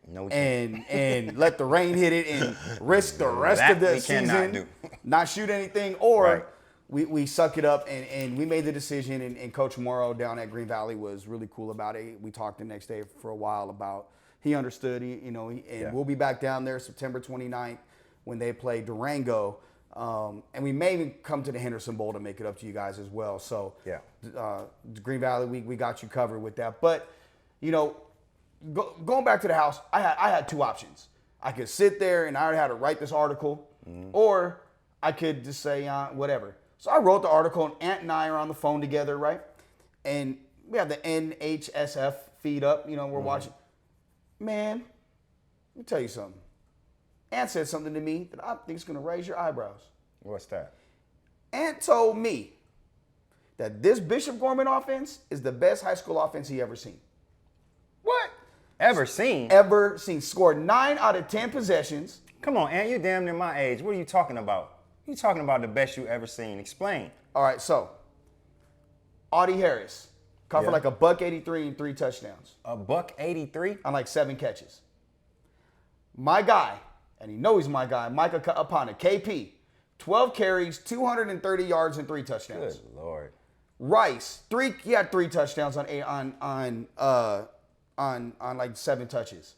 No, we can't. and let the rain hit it and risk the rest That of the we cannot season, do. not shoot anything, or Right. we suck it up and we made the decision. And Coach Morrow down at Green Valley was really cool about it. We talked the next day for a while about he understood, we'll be back down there September 29th when they play Durango. And we may even come to the Henderson Bowl to make it up to you guys as well. So Yeah. Green Valley, we got you covered with that. But, going back to the house, I had 2 options. I could sit there and I already had to write this article, or I could just say whatever. So I wrote the article, and Ant and I are on the phone together, right? And we have the NHSF feed up, we're watching. Man, let me tell you something. Ant said something to me that I think is going to raise your eyebrows. What's that? Ant told me that this Bishop Gorman offense is the best high school offense he ever seen. What? Ever seen? Ever seen. Scored 9 out of 10 possessions. Come on, Ant, you're damn near my age. What are you talking about? You talking about the best you ever seen. Explain. All right, so Audie Harris caught for Yeah. like $183 and 3 touchdowns $183? on like 7 catches. My guy, and he knows he's my guy, Micah Apana, KP, 12 carries, 230 yards and 3 touchdowns. Good Lord. Rice, he had 3 touchdowns on like 7 touches.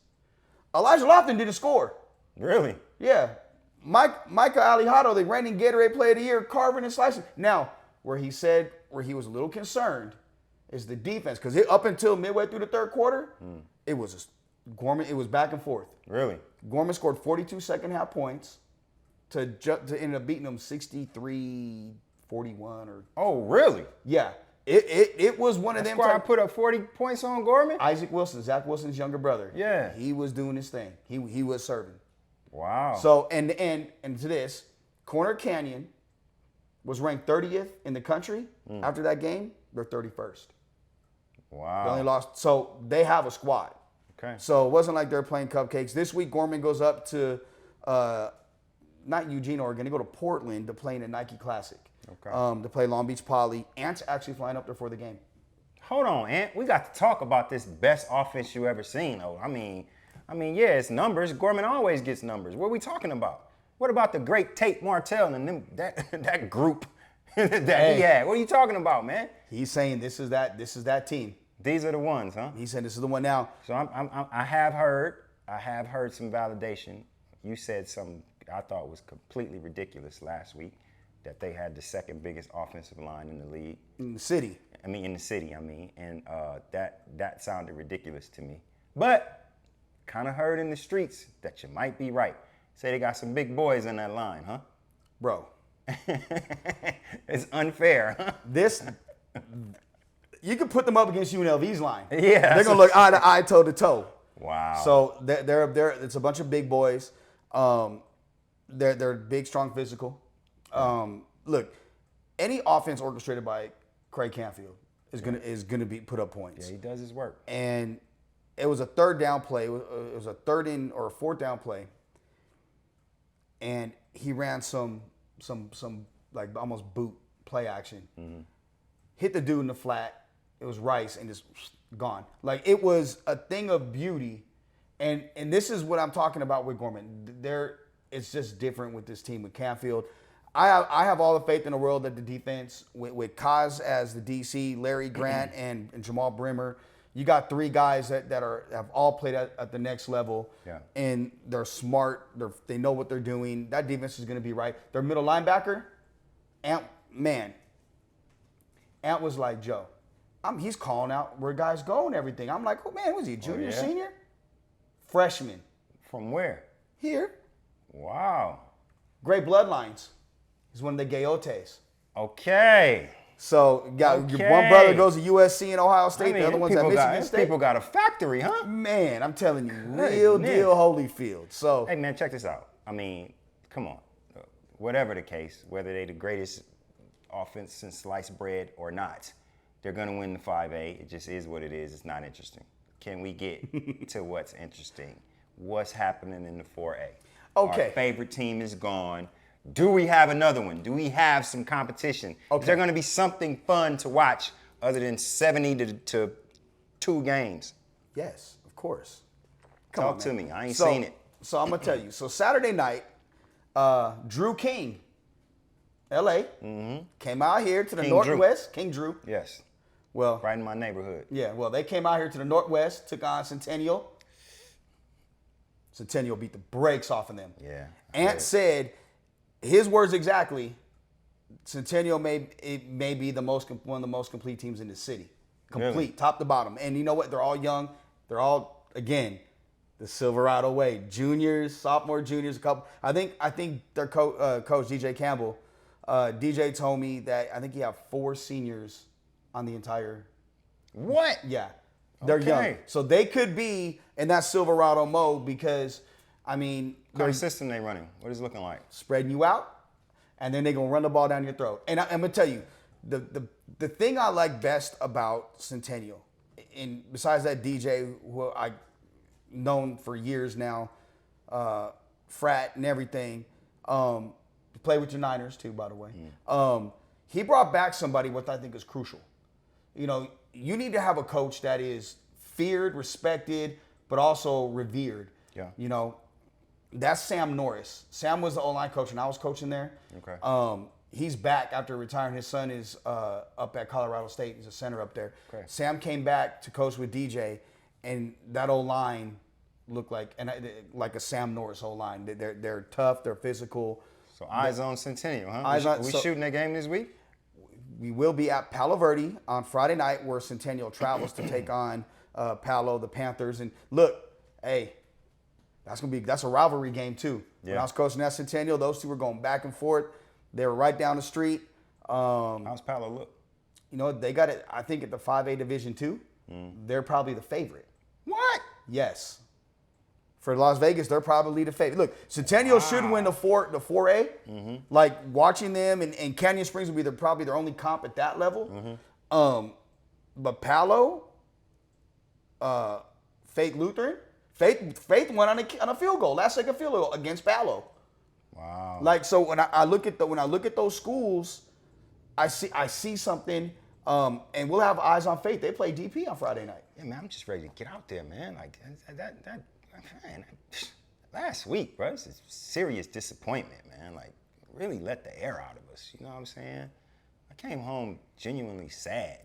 Elijah Lofton didn't score. Really? Yeah. Micah Alejado, the reigning Gatorade Player of the Year, carving and slicing. Now, where he was a little concerned is the defense, because up until midway through the third quarter, it was Gorman. It was back and forth. Really? Gorman scored 42 second half points to end up beating them 63-41 or. Oh, really? Yeah. It was one of them. Squad put up 40 points on Gorman? Isaac Wilson, Zach Wilson's younger brother. Yeah. He was doing his thing. He was serving. Wow. So and to this, Corner Canyon was ranked 30th in the country after that game. they're 31st. Wow. They only lost, so they have a squad. Okay. So it wasn't like they're playing cupcakes. This week, Gorman goes up to not Eugene, Oregon. They go to Portland to play in the Nike Classic. Okay. To play Long Beach Poly. Ant's actually flying up there for the game. Hold on, Ant. We got to talk about this best offense you ever seen. Oh, I mean, yeah, it's numbers. Gorman always gets numbers. What are we talking about? What about the great Tate Martell and them, that group that he had? What are you talking about, man? He's saying this is that team. These are the ones, huh? He said this is the one now. So I have heard some validation. You said something I thought was completely ridiculous last week, that they had the second biggest offensive line in the league. In the city. In the city, and that sounded ridiculous to me. But kind of heard in the streets that you might be right. Say they got some big boys in that line, huh? Bro. It's unfair, huh? You can put them up against UNLV's line. Yeah. They're going to look eye to eye, toe to toe. Wow. So they're it's a bunch of big boys. They're big, strong, physical. Look, any offense orchestrated by Craig Canfield is gonna be put up points. Yeah, he does his work. And it was a third down play. It was a fourth down play, and he ran some like almost boot play action. Mm-hmm. Hit the dude in the flat. It was Rice and just gone. Like, it was a thing of beauty, and this is what I'm talking about with Gorman. It's just different with this team with Canfield. I have all the faith in the world that the defense, with Kaz as the DC, Larry Grant, and Jamal Brimmer, you got three guys that have all played at the next level. Yeah. And they're smart. They know what they're doing. That defense is going to be right. Their middle linebacker, Ant was like, Joe, he's calling out where guys go and everything. I'm like, oh, man, was he junior, senior? Freshman. From where? Here. Wow. Great bloodlines. He's one of the Gayotes. Okay. So your one brother goes to USC and Ohio State, the other one's at Michigan State. People got a factory, huh? Man, I'm telling you, real deal Holyfield. So hey, man, check this out. I mean, come on. Whatever the case, whether they're the greatest offense since sliced bread or not, they're going to win the 5A. It just is what it is. It's not interesting. Can we get to what's interesting? What's happening in the 4A? Okay. Our favorite team is gone. Do we have another one? Do we have some competition? Okay. Is there going to be something fun to watch other than 70 to 2 games? yes, of course. Talk to me. I ain't seen it. So I'm going to tell you. So Saturday night, Drew King, L.A., came out here to the King Northwest. King Drew. Yes. Well, Right in my neighborhood. yeah, well, they came out here to the Northwest, took on Centennial. Centennial beat the brakes off of them. Yeah. Ant said, his words exactly, Centennial may be one of the most complete teams in the city. Complete, Really? top to bottom. And you know what? They're all young. They're all, again, the Silverado way. Juniors, sophomore, juniors, a couple. I think their coach, DJ Campbell, DJ told me that I think he have 4 seniors on the entire. What? Yeah. They're Okay. young. So they could be in that Silverado mode because, I mean, What kind they're of system they running? What is it looking like? spreading you out, and then they're going to run the ball down your throat. And I'm going to tell you, the thing I like best about Centennial, and besides that DJ, who I known for years now, frat and everything, play with your Niners too, by the way. He brought back somebody what I think is crucial. You know, you need to have a coach that is feared, respected, but also revered. Yeah. You know, that's Sam Norris. Sam was the O-line coach when I was coaching there. Okay. He's back after retiring. His son is up at Colorado State. He's a center up there. Okay. Sam came back to coach with DJ, and that O-line looked like a Sam Norris O-line. They're tough. They're physical. So eyes on Centennial, huh? Eyes on- we so- shooting that game this week? We will be at Palo Verde on Friday night, where Centennial travels to take on Palo, the Panthers. And look, hey, that's a rivalry game too. When Yeah. I was coaching at Centennial, those two were going back and forth. They were right down the street. How's Palo look? You know, they got it. I think at the 5A Division II, they're probably the favorite. What? Yes. For Las Vegas, they're probably the favorite. Look, Centennial should win the 4A. Like, watching them, and Canyon Springs will be probably their only comp at that level. But Palo, Faith Lutheran, Faith went on a field goal, last second field goal against Palo. Wow. Like, so when I look at those schools, I see something, and we'll have eyes on Faith. They play DP on Friday night. Yeah, man, I'm just ready to get out there, man. Like man, last week, bro, it's a serious disappointment, man. Like, really let the air out of us. You know what I'm saying? I came home genuinely sad.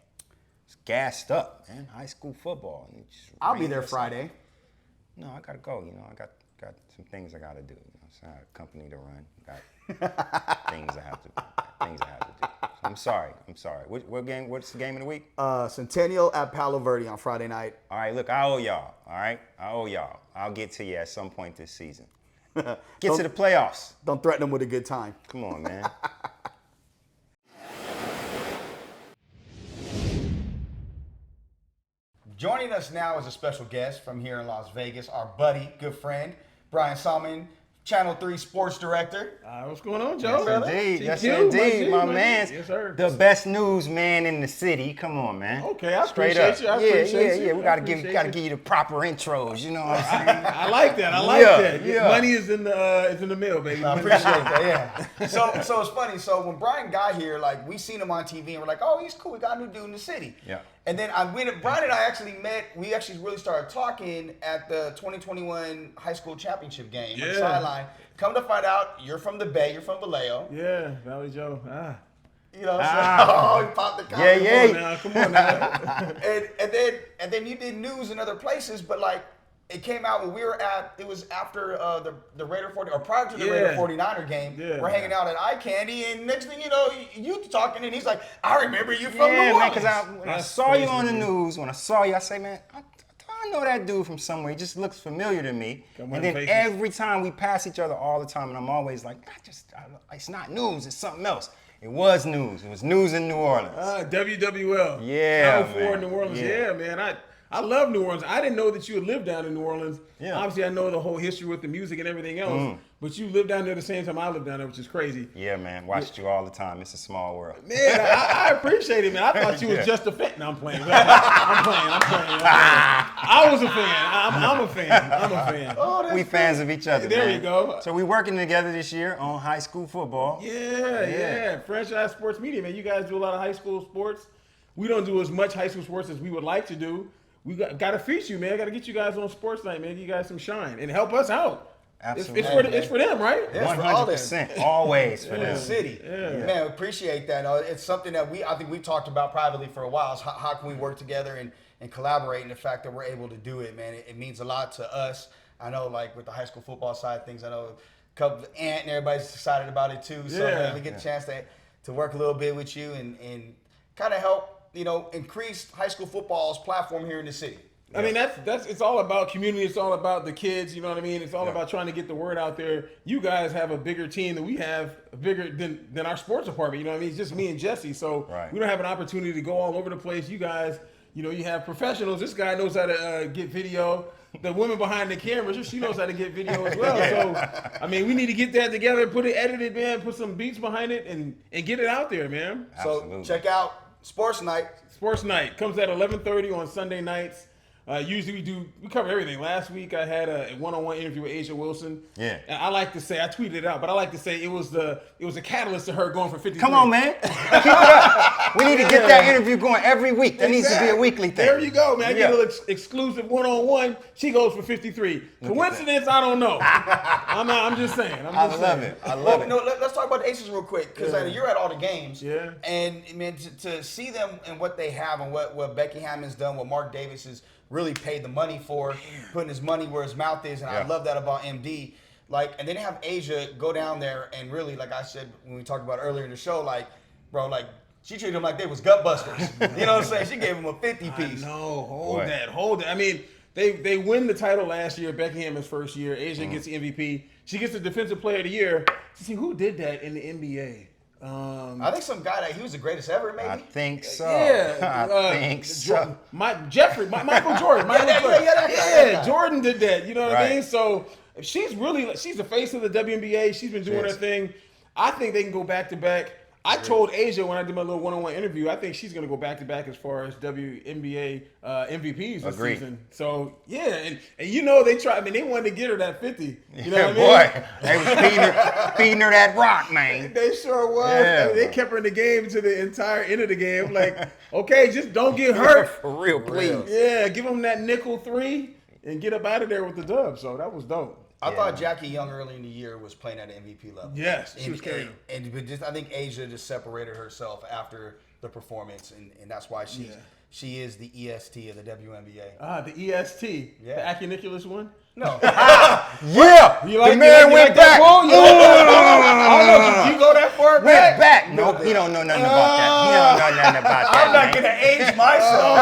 Just gassed up, man. High school football. And I'll be there Friday. No, I gotta go. You know, I got some things I gotta do. You know, so I got a company to run. Got things I have to do. So I'm sorry. What's the game of the week? Centennial at Palo Verde on Friday night. All right, look, I owe y'all. All right, I owe y'all. I'll get to you at some point this season. Get to the playoffs. Don't threaten them with a good time. Come on, man. Joining us now is a special guest from here in Las Vegas, our buddy, good friend, Bryan Salmond, Channel 3 sports director. What's going on, Joe? Yes, indeed, my man. Yes, sir. The best newsman in the city. Come on, man. Okay, I Straight appreciate up. you. I appreciate you. Yeah. We gotta give you the proper intros. You know what I'm saying? I like that. I like that. Yeah. Money is in the mail, baby. I appreciate that, yeah. So it's funny. So when Bryan got here, like, we seen him on TV and we're like, oh, he's cool. We got a new dude in the city. Yeah. And then Bryan and I actually met. We actually really started talking at the 2021 high school championship game on the sideline. Come to find out, you're from the Bay. You're from Vallejo. Yeah, Valley Joe. You know what I'm saying? Oh, he popped the comment. Yeah. Come on now. and then you did news in other places, but like it came out when we were at. It was after the Raider 40 or prior to the Raider 49er game. Yeah. We're hanging out at Eye Candy, and next thing you know, you talking, and he's like, "I remember you from New Yeah, man, Orleans." because when I saw you on the news, when I saw you, I say, man, I know that dude from somewhere. He just looks familiar to me. And then every time we pass each other all the time, and I'm always like, it's not news, it's something else. It was news. It was news in New Orleans. WWL. Yeah, Channel 4 man. New Orleans. Yeah. Yeah, man. I love New Orleans. I didn't know that you had lived down in New Orleans. Yeah. Obviously, I know the whole history with the music and everything else. But you lived down there the same time I lived down there, which is crazy. Yeah, man. Watched you all the time. It's a small world. Man, I appreciate it, man. I thought you was just a fan. No, I'm playing. I'm playing. I was a fan. I'm a fan. Oh, We fans of each other, There man. you go. So we working together this year on high school football. Yeah. Franchise Sports Media, man. You guys do a lot of high school sports. We don't do as much high school sports as we would like to do. We got to feature you, man. Got to get you guys on sports night, man. Give you guys some shine and help us out. Absolutely. It's for them, right? Yeah. for all 100%. Always for in the them. city. Yeah. Man, we appreciate that. It's something that I think we talked about privately for a while. Is how can we work together and collaborate? And the fact that we're able to do it, man, it means a lot to us. I know, like with the high school football side of things, I know Ant and everybody's excited about it too. So man, we get a chance to work a little bit with you and kind of help, increase high school football's platform here in the city. I mean, that's it's all about community. It's all about the kids. You know what I mean? It's all about trying to get the word out there. You guys have a bigger team than we have, bigger than our sports department. You know what I mean? It's just me and Jesse. So we don't have an opportunity to go all over the place. You guys, you have professionals. This guy knows how to get video. The woman behind the camera, she knows how to get video as well. So, I mean, we need to get that together, put it edited, man, put some beats behind it, and get it out there, man. So check out Sports Night. Sports Night comes at 11:30 on Sunday nights. Usually we cover everything. Last week I had a one-on-one interview with Asia Wilson. Yeah. And I like to say, I tweeted it out, but I like to say it was a catalyst to her going for 53. Come on, man. Keep it up. We need to get that interview going every week. That needs to be a weekly thing. There you go, man. I get an exclusive one-on-one. She goes for 53. Coincidence? I don't know. I'm just saying. I love it. I love it. No, let's talk about the Aces real quick, because you're at all the games. Yeah. And man, to see them and what they have and what Becky Hammond's done, what Mark Davis has really paid the money for, putting his money where his mouth is, and I love that about MD. Like, and then have Asia go down there and really, like I said when we talked about earlier in the show, like, bro, like, she treated them like they was gut busters. You know what I'm saying? She gave them a 50 piece. No, hold that. I mean, they win the title last year, Becky Hammond's first year. Asia gets the MVP. She gets the Defensive Player of the Year. See, who did that in the NBA? I think some guy that he was the greatest ever, maybe. I think so. Yeah, I think so. Michael Jordan. Jordan did that. You know what I mean? So she's the face of the WNBA. She's been doing her thing. I think they can go back to back. I told Asia when I did my little one-on-one interview, I think she's going to go back-to-back as far as WNBA MVPs this season. So, yeah, and you know they tried. I mean, they wanted to get her that 50. You know what I mean? Boy, they was feeding her that rock, man. They sure was. Yeah, they kept her in the game to the entire end of the game. Like, okay, just don't get hurt. For real, please. Yeah, give them that nickel 3 and get up out of there with the dub. So that was dope. I thought Jackie Young early in the year was playing at an MVP level. Yes, she was carrying him. But just I think Asia just separated herself after the performance, and that's why she is the EST of the WNBA. The EST, the Acuniculus one. No. Yeah, You like the man went back. I don't know. Did you go that far Went back. No, he don't know nothing about that. He don't know nothing about that. I'm not gonna age myself.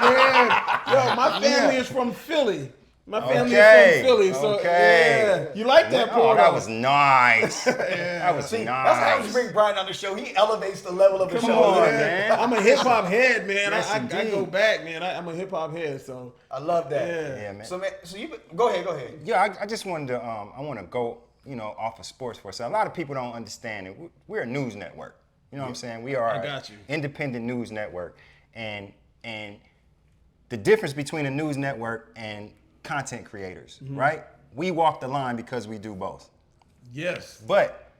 Oh man, yo, my family is from Philly. My family is from Philly, so yeah. You like that part? Oh, that was nice. That was See, nice. that's how you bring Bryan on the show. He elevates the level of the Come show. on, man. I'm a hip hop head, man. Yes, I indeed. go back, man. I'm a hip hop head, so I love that. Yeah, man. So you go ahead. Yeah, I just wanted to. I want to go, off of sports for a second. A lot of people don't understand it. We're a news network. You know what I'm saying? We are an independent news network, and the difference between a news network and content creators, right? We walk the line because we do both. yes, But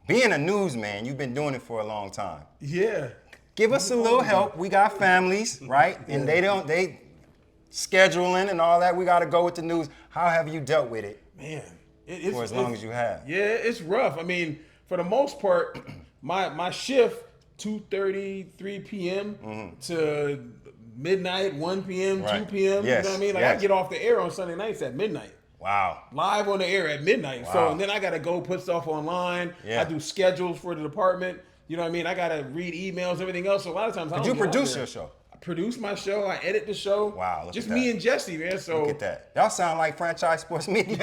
being a newsman, you've been doing it for a long time. yeah. Give us a little help. We got families, right? And they scheduling and all that. We got to go with the news. How have you dealt with it Man, for as long as you have? Yeah, it's rough. I mean, for the most part, my shift 2:30, 3 p.m. to midnight, 1 p.m., 2 p.m. Yes. You know what I mean? Like I get off the air on Sunday nights at midnight. Wow. Live on the air at midnight. Wow. So and then I gotta go put stuff online. Yeah. I do schedules for the department. You know what I mean? I gotta read emails, everything else. So a lot of times I Did don't you get out produce there. your show? I produce my show. I edit the show. Wow, look just at me that. and Jesse, man. So Look at that. Y'all sound like franchise sports media.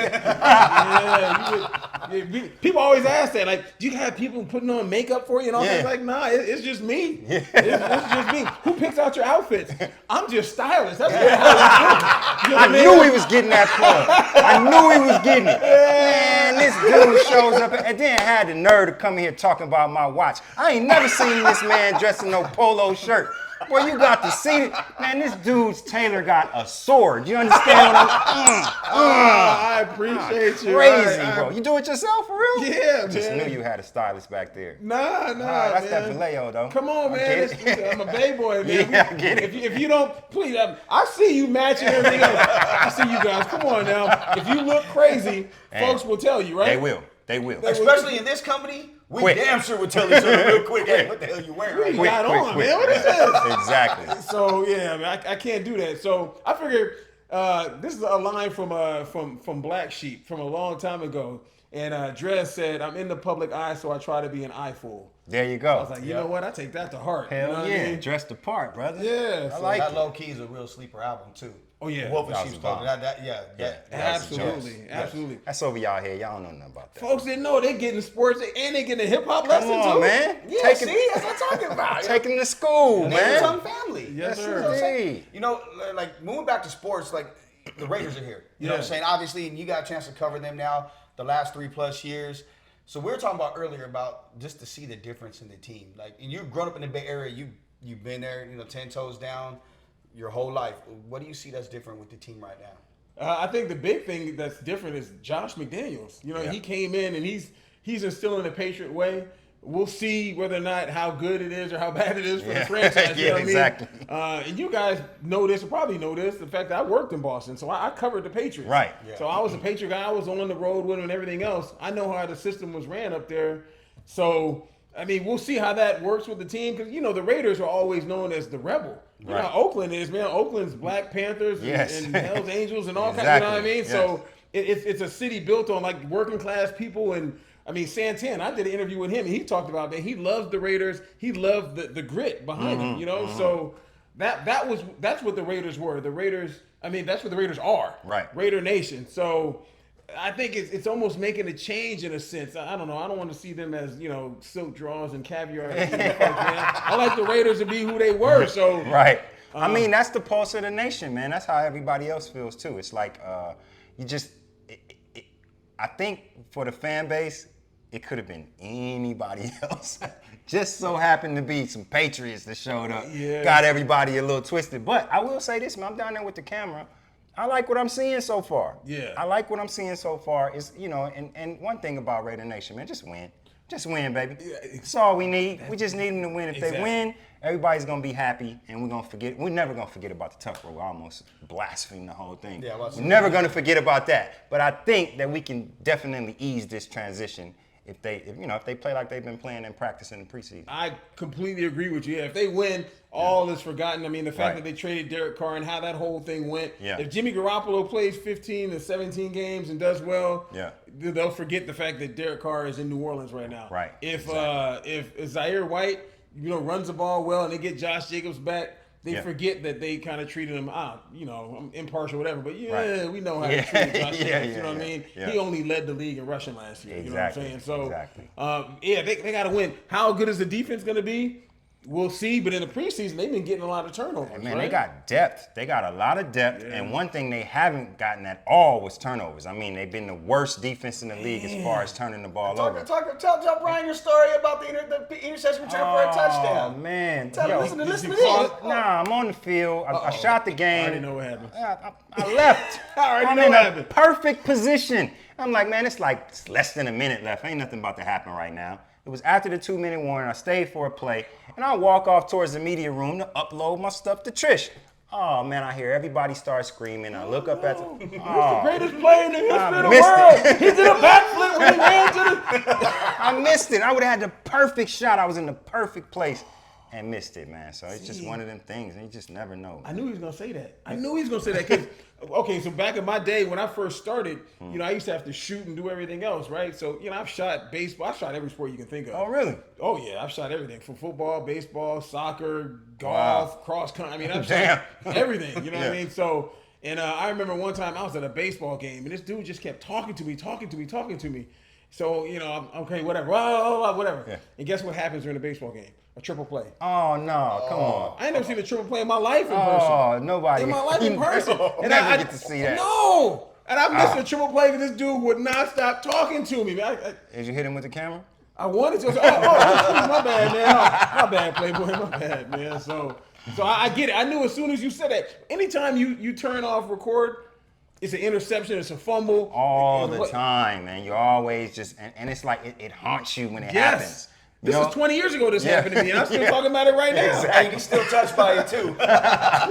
people always ask that. Like, do you have people putting on makeup for you and all that? Like, nah, it's just me. It's just me. Who picks out your outfits? I'm just stylist. That's what I knew he was getting that plug. I knew he was getting it. Man, this dude shows up and then had the nerve to come here talking about my watch. I ain't never seen this man dressed in no polo shirt. Boy, you got to see it. Man, this dude's tailor got a sword. You understand what I appreciate you. Crazy, bro. You do it yourself for real? Yeah, Just man. knew you had a stylist back there. Nah, That's man. that Vallejo, though. Come on, I man. get it. I'm a bay boy, man. Yeah, I get it. If you don't, please, I see you matching everything else. I see you guys. Come on now. If you look crazy, folks will tell you, right? They will. They will. Especially in this company, we Quick. damn sure would tell each other real quick, hey, what the hell you wearing? Right? You got on, man. What is this? Exactly. So yeah, man, I can't do that. So I figured this is a line from Black Sheep from a long time ago. And Dres said, "I'm in the public eye, so I try to be an eyefool." There you go. I was like, you know what? I take that to heart. Hell you know yeah. what I mean? Dressed the part, brother. Yeah. I so like That it. low key is a real sleeper album too. Oh yeah. Wolf and That Sheep's was a bomb. Clothing. Absolutely, absolutely. That's over y'all here. Y'all don't know nothing about that. Folks didn't know they getting sports and they getting a hip hop lesson Come on, too. man. Yeah, see, that's what I'm talking about. Take him to school, Name man. some family. Yes, You sir. know what I'm saying? Indeed. You know, like moving back to sports, like the Raiders are here. You know what I'm saying? Obviously, and you got a chance to cover them now the last 3+ years. So we were talking about earlier about just to see the difference in the team. Like, and you've grown up in the Bay Area. You've been there, 10 toes down your whole life. What do you see that's different with the team right now? I think the big thing that's different is Josh McDaniels. He came in and he's instilling the Patriot way. We'll see whether or not how good it is or how bad it is for the franchise. You know what exactly. I mean? And you guys know this, or probably know this, the fact that I worked in Boston, so I covered the Patriots. Right. Yeah. So I was a Patriot guy. I was on the road with them and everything else. I know how the system was ran up there. So, I mean, we'll see how that works with the team because, the Raiders are always known as the rebel. You know how Oakland is, man. Oakland's Black Panthers and Hells Angels and all kinds, you know what I mean? Yes. So it's a city built on like working class people and I mean Santan. I did an interview with him and he talked about, man, he loves the Raiders. He loved the grit behind him, So that's what the Raiders were. The Raiders, I mean, that's what the Raiders are. Right. Raider Nation. So I think it's almost making a change in a sense. I don't know. I don't want to see them as, silk draws and caviar. Man. I like the Raiders to be who they were. So Right. I mean, that's the pulse of the nation, man. That's how everybody else feels too. It's like I think for the fan base, it could have been anybody else. just so happened to be some Patriots that showed up. Yeah. Got everybody a little twisted. But I will say this, man, I'm down there with the camera. I like what I'm seeing so far. Yeah. I like what I'm seeing so far. Is and one thing about Raider Nation, man, just win. Just win, baby. That's all we need. We just need them to win. If they win, everybody's gonna be happy, and we're gonna forget. We're never gonna forget about the Tuck Rule. I almost blasphemed the whole thing. Yeah, we're never gonna forget about that. But I think that we can definitely ease this transition if they play like they've been playing and practicing in the preseason. I completely agree with you. Yeah, if they win, all is forgotten. I mean, the fact that they traded Derek Carr and how that whole thing went. Yeah. If Jimmy Garoppolo plays 15 to 17 games and does well, they'll forget the fact that Derek Carr is in New Orleans right now. Right. If Zaire White, runs the ball well and they get Josh Jacobs back, they forget that they kind of treated him I'm impartial, whatever. But we know how to treat Josh Jacobs. You know what I mean? Yeah. He only led the league in rushing last year. Exactly. You know what I'm saying? So, they got to win. How good is the defense going to be? We'll see, but in the preseason, they've been getting a lot of turnovers. Man, they got depth. They got a lot of depth, and one thing they haven't gotten at all was turnovers. I mean, they've been the worst defense in the league as far as turning the ball over. Tell Bryan your story about the interception return for a touchdown. Oh, man. Listen to this. Nah, I'm on the field. I shot the game. I already know what happened. I left. I know what happened. Perfect position. I'm like, man, it's less than a minute left. Ain't nothing about to happen right now. It was after the 2-minute warning. I stayed for a play, and I walk off towards the media room to upload my stuff to Trish. Oh, man, I hear everybody start screaming. I look up at the... He's the greatest player in the history of the world. He did a backflip when he ran to the... I missed it. I would have had the perfect shot. I was in the perfect place and missed it, man. So it's just one of them things, and you just never know. I knew he was going to say that. Because, so back in my day when I first started, I used to have to shoot and do everything else, right? So, I've shot baseball. I've shot every sport you can think of. Oh, really? Oh, yeah. I've shot everything from football, baseball, soccer, golf, cross country. I mean, I've shot everything, you know what I mean? So, and I remember one time I was at a baseball game, and this dude just kept talking to me. So, I'm okay, whatever. Whatever. Yeah. And guess what happens during a baseball game? A triple play. Oh, no. Come on. I ain't never seen a triple play in my life in person. Oh, nobody. In my life in person. And I get to see that. No. And I missed a triple play because this dude would not stop talking to me. Did you hit him with the camera? I wanted to. My bad, man. My bad, Playboy. My bad, man. So I get it. I knew as soon as you said that. Anytime you turn off record, it's an interception, it's a fumble. All the time, man. You always just, and it's like it haunts you when it happens. This is 20 years ago this happened to me, and I'm still talking about it right now. Exactly. You can still touched by it, too.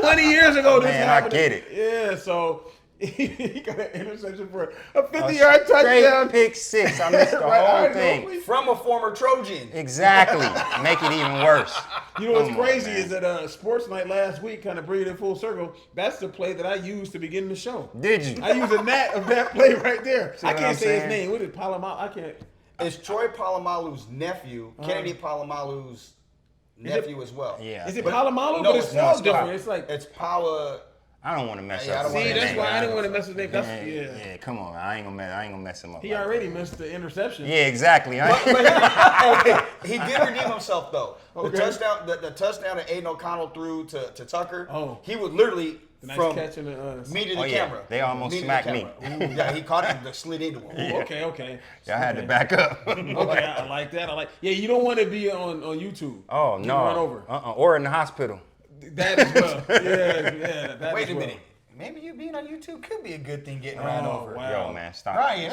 20 years ago this happened. I get it. Yeah, so he got an interception for a 50-yard touchdown. Pick six. I missed the whole thing. From a former Trojan. Exactly. Make it even worse. You know what's crazy is that Sports Night last week, kind of bring it in full circle, that's the play that I used to begin the show. Did you? I used a gnat of that play right there. I can't say his name. What is Palomalo? I can't. It's Troy Polamalu's nephew, Kennedy Polamalu's nephew as well. Yeah. Is it Palomalu? No, but it's spelled different. It's Pala. I don't want to mess up. See, that's why I didn't want to mess with his name. Yeah, come on, man. I ain't gonna mess him up. He already missed the interception. Yeah, exactly. He did redeem himself though. Okay. The touchdown that Aiden O'Connell threw to Tucker. He would literally from catch in me to the camera. They almost smacked me. Yeah, he caught it and slid into him. Okay. I had to back up. Okay, I like that. Yeah, you don't want to be on YouTube. Oh no. Run over. Or in the hospital. That as well. Yeah. Wait a minute. Maybe you being on YouTube could be a good thing getting ran over. Wow. Yo, man, stop. Ryan,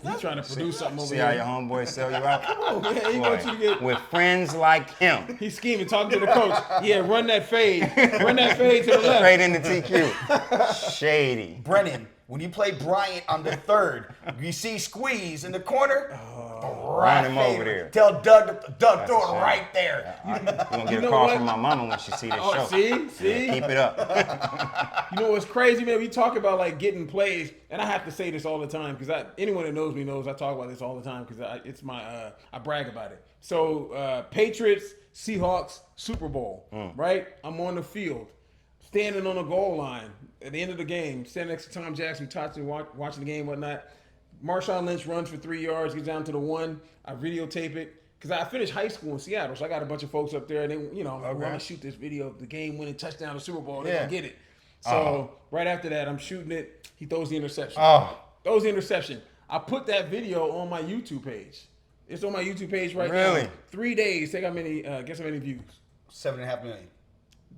He's trying to produce something over See here. how your homeboy sell you out? Come on, man. He wants you to get... With friends like him. He's scheming, talking to the coach. Yeah, run that fade. Run that fade to the left. Straight into TQ. Shady. Brennan, when you play Bryant on the third, you see Squeeze in the corner. Run him over there. Tell Doug throw it right there. You're going to get a call from my mama when she see this show. See? Yeah, keep it up. You know what's crazy, man? We talk about like getting plays, and I have to say this all the time because anyone that knows me knows I talk about this all the time because it's my I brag about it. So Patriots, Seahawks, Super Bowl, right? I'm on the field, standing on the goal line at the end of the game, standing next to Tom Jackson, watching the game, whatnot. Marshawn Lynch runs for 3 yards, gets down to the 1. I videotape it because I finished high school in Seattle, so I got a bunch of folks up there, and they, I want to shoot this video of the game-winning touchdown to Super Bowl. They don't get it. So right after that, I'm shooting it. He throws the interception. Throws the interception. I put that video on my YouTube page. It's on my YouTube page right Really? now. 3 days. Guess how many views? 7.5 million.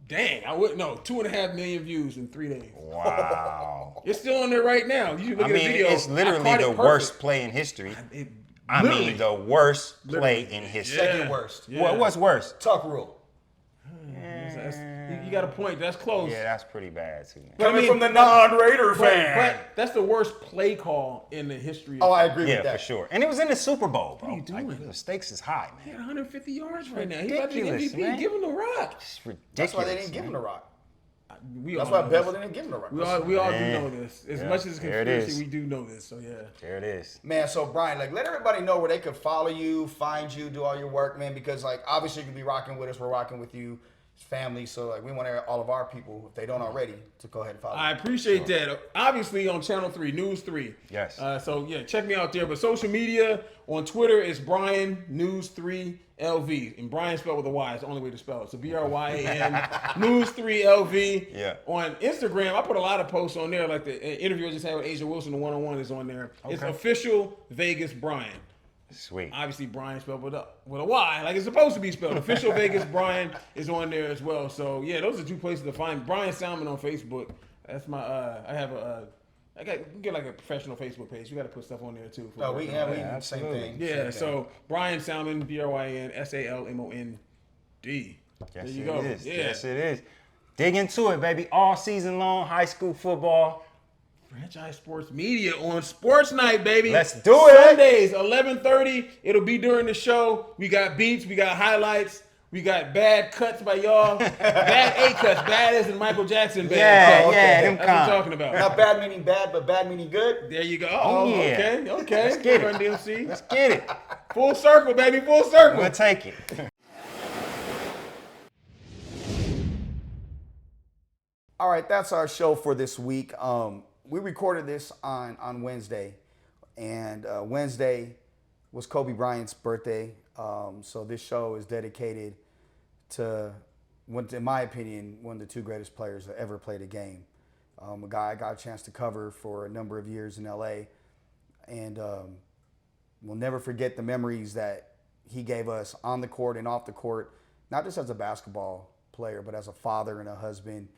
Dang, I wouldn't know. 2.5 million views in 3 days. Wow. It's still on there right now. You look I at the mean, video. it's literally the worst play in history. Literally. The worst play in history. Second worst. Yeah. What's worse? Tuck rule. You got a point. That's close. Yeah, that's pretty bad too, man. Coming from the non-Raider fan. But that's the worst play call in the history. Oh, I agree with Yeah, that. for sure. And it was in the Super Bowl, bro. What are you doing? Like, the stakes is high, He man. had 150 yards right now. He's about to be Ridiculous, MVP. man. Give him the rock. It's ridiculous. That's why they didn't give him the rock. We That's all why know Bevel this. didn't give him the rock. We all do Man. know this. As Yeah, much as it's there it conspiracy, is. we do know this. So yeah. There it is. Man, so Brian, like, let everybody know where they could follow you, find you, do all your work, man, because, like, obviously you could be rocking with us. We're rocking with you, family. So, like, we want all of our people, if they don't already, to go ahead and follow I you. appreciate that. Obviously on Channel 3, News 3. Yes. So yeah, check me out there. But social media, on Twitter, it's Bryan News 3 LV. And Bryan spelled with a Y. It's the only way to spell it. So BRYAN News 3 LV. Yeah. On Instagram, I put a lot of posts on there. Like the interview I just had with Asia Wilson, the one-on-one is on there. It's official Vegas Bryan. Sweet. Obviously, Bryan spelled with a Y, like it's supposed to be spelled. Official Vegas Bryan is on there as well. So yeah, those are 2 places to find Bryan Salmond on Facebook. That's my. I have a. I got get like a professional Facebook page. You got to put stuff on there too. No, we same absolutely. thing. Yeah. Same thing. So Bryan Salmond, BRYN SALMOND. Yes, there you it go. is. Yeah. Yes, it is. Dig into it, baby. All season long, high school football. Franchise Sports Media on Sports Night, baby. Let's do it. Sundays, 11:30. It'll be during the show. We got beats. We got highlights. We got bad cuts by y'all. Bad A cuts. Bad as in Michael Jackson. Bad Yeah, cuts. yeah, them That's what I'm kind. talking about. Not bad meaning bad, but bad meaning good. There you go. Oh, yeah. Okay. Let's get it. Run DMC. Let's get it. Full circle, baby. Full circle. We'll take it. All right, that's our show for this week. We recorded this on Wednesday, and Wednesday was Kobe Bryant's birthday. So this show is dedicated to, in my opinion, one of the 2 greatest players that ever played a game. A guy I got a chance to cover for a number of years in LA, and we'll never forget the memories that he gave us on the court and off the court, not just as a basketball player, but as a father and a husband.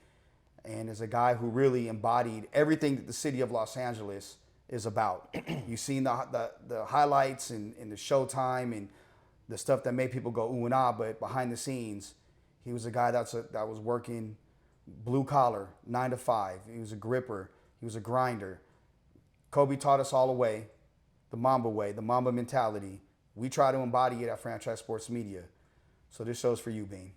And as a guy who really embodied everything that the city of Los Angeles is about. You've seen the highlights and the showtime and the stuff that made people go ooh and ah, but behind the scenes, he was a guy that was working blue collar, 9 to 5. He was a gripper. He was a grinder. Kobe taught us all a way, the Mamba mentality. We try to embody it at Franchise Sports Media. So this show's for you, Bean.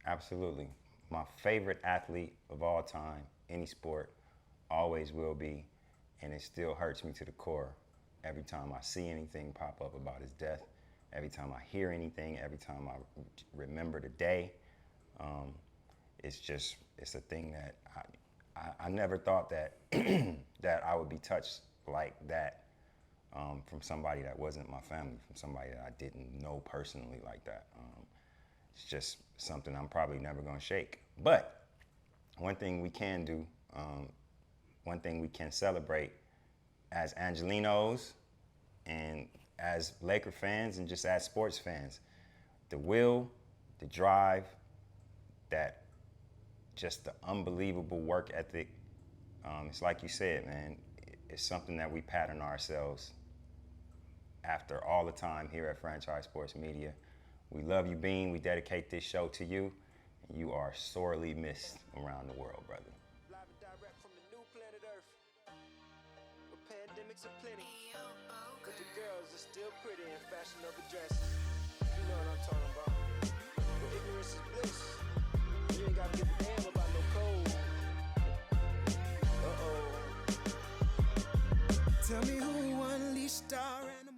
Absolutely. My favorite athlete of all time, any sport, always will be, and it still hurts me to the core every time I see anything pop up about his death, every time I hear anything, every time I remember the day. It's a thing that I never thought that that I would be touched like that from somebody that wasn't my family, from somebody that I didn't know personally like that. It's just something I'm probably never gonna shake. But one thing we can do, one thing we can celebrate as Angelinos and as Laker fans and just as sports fans, the will, the drive, that just the unbelievable work ethic. It's like you said, man, it's something that we pattern ourselves after all the time here at Franchise Sports Media. We love you, Bean. We dedicate this show to you. You are sorely missed around the world, brother. Live and direct from the new planet Earth, where pandemics are plenty, but the girls are still pretty in fashionable dresses. You know what I'm talking about. Where ignorance is bliss. You ain't gotta give a damn about no code. Tell me who unleashed our animal.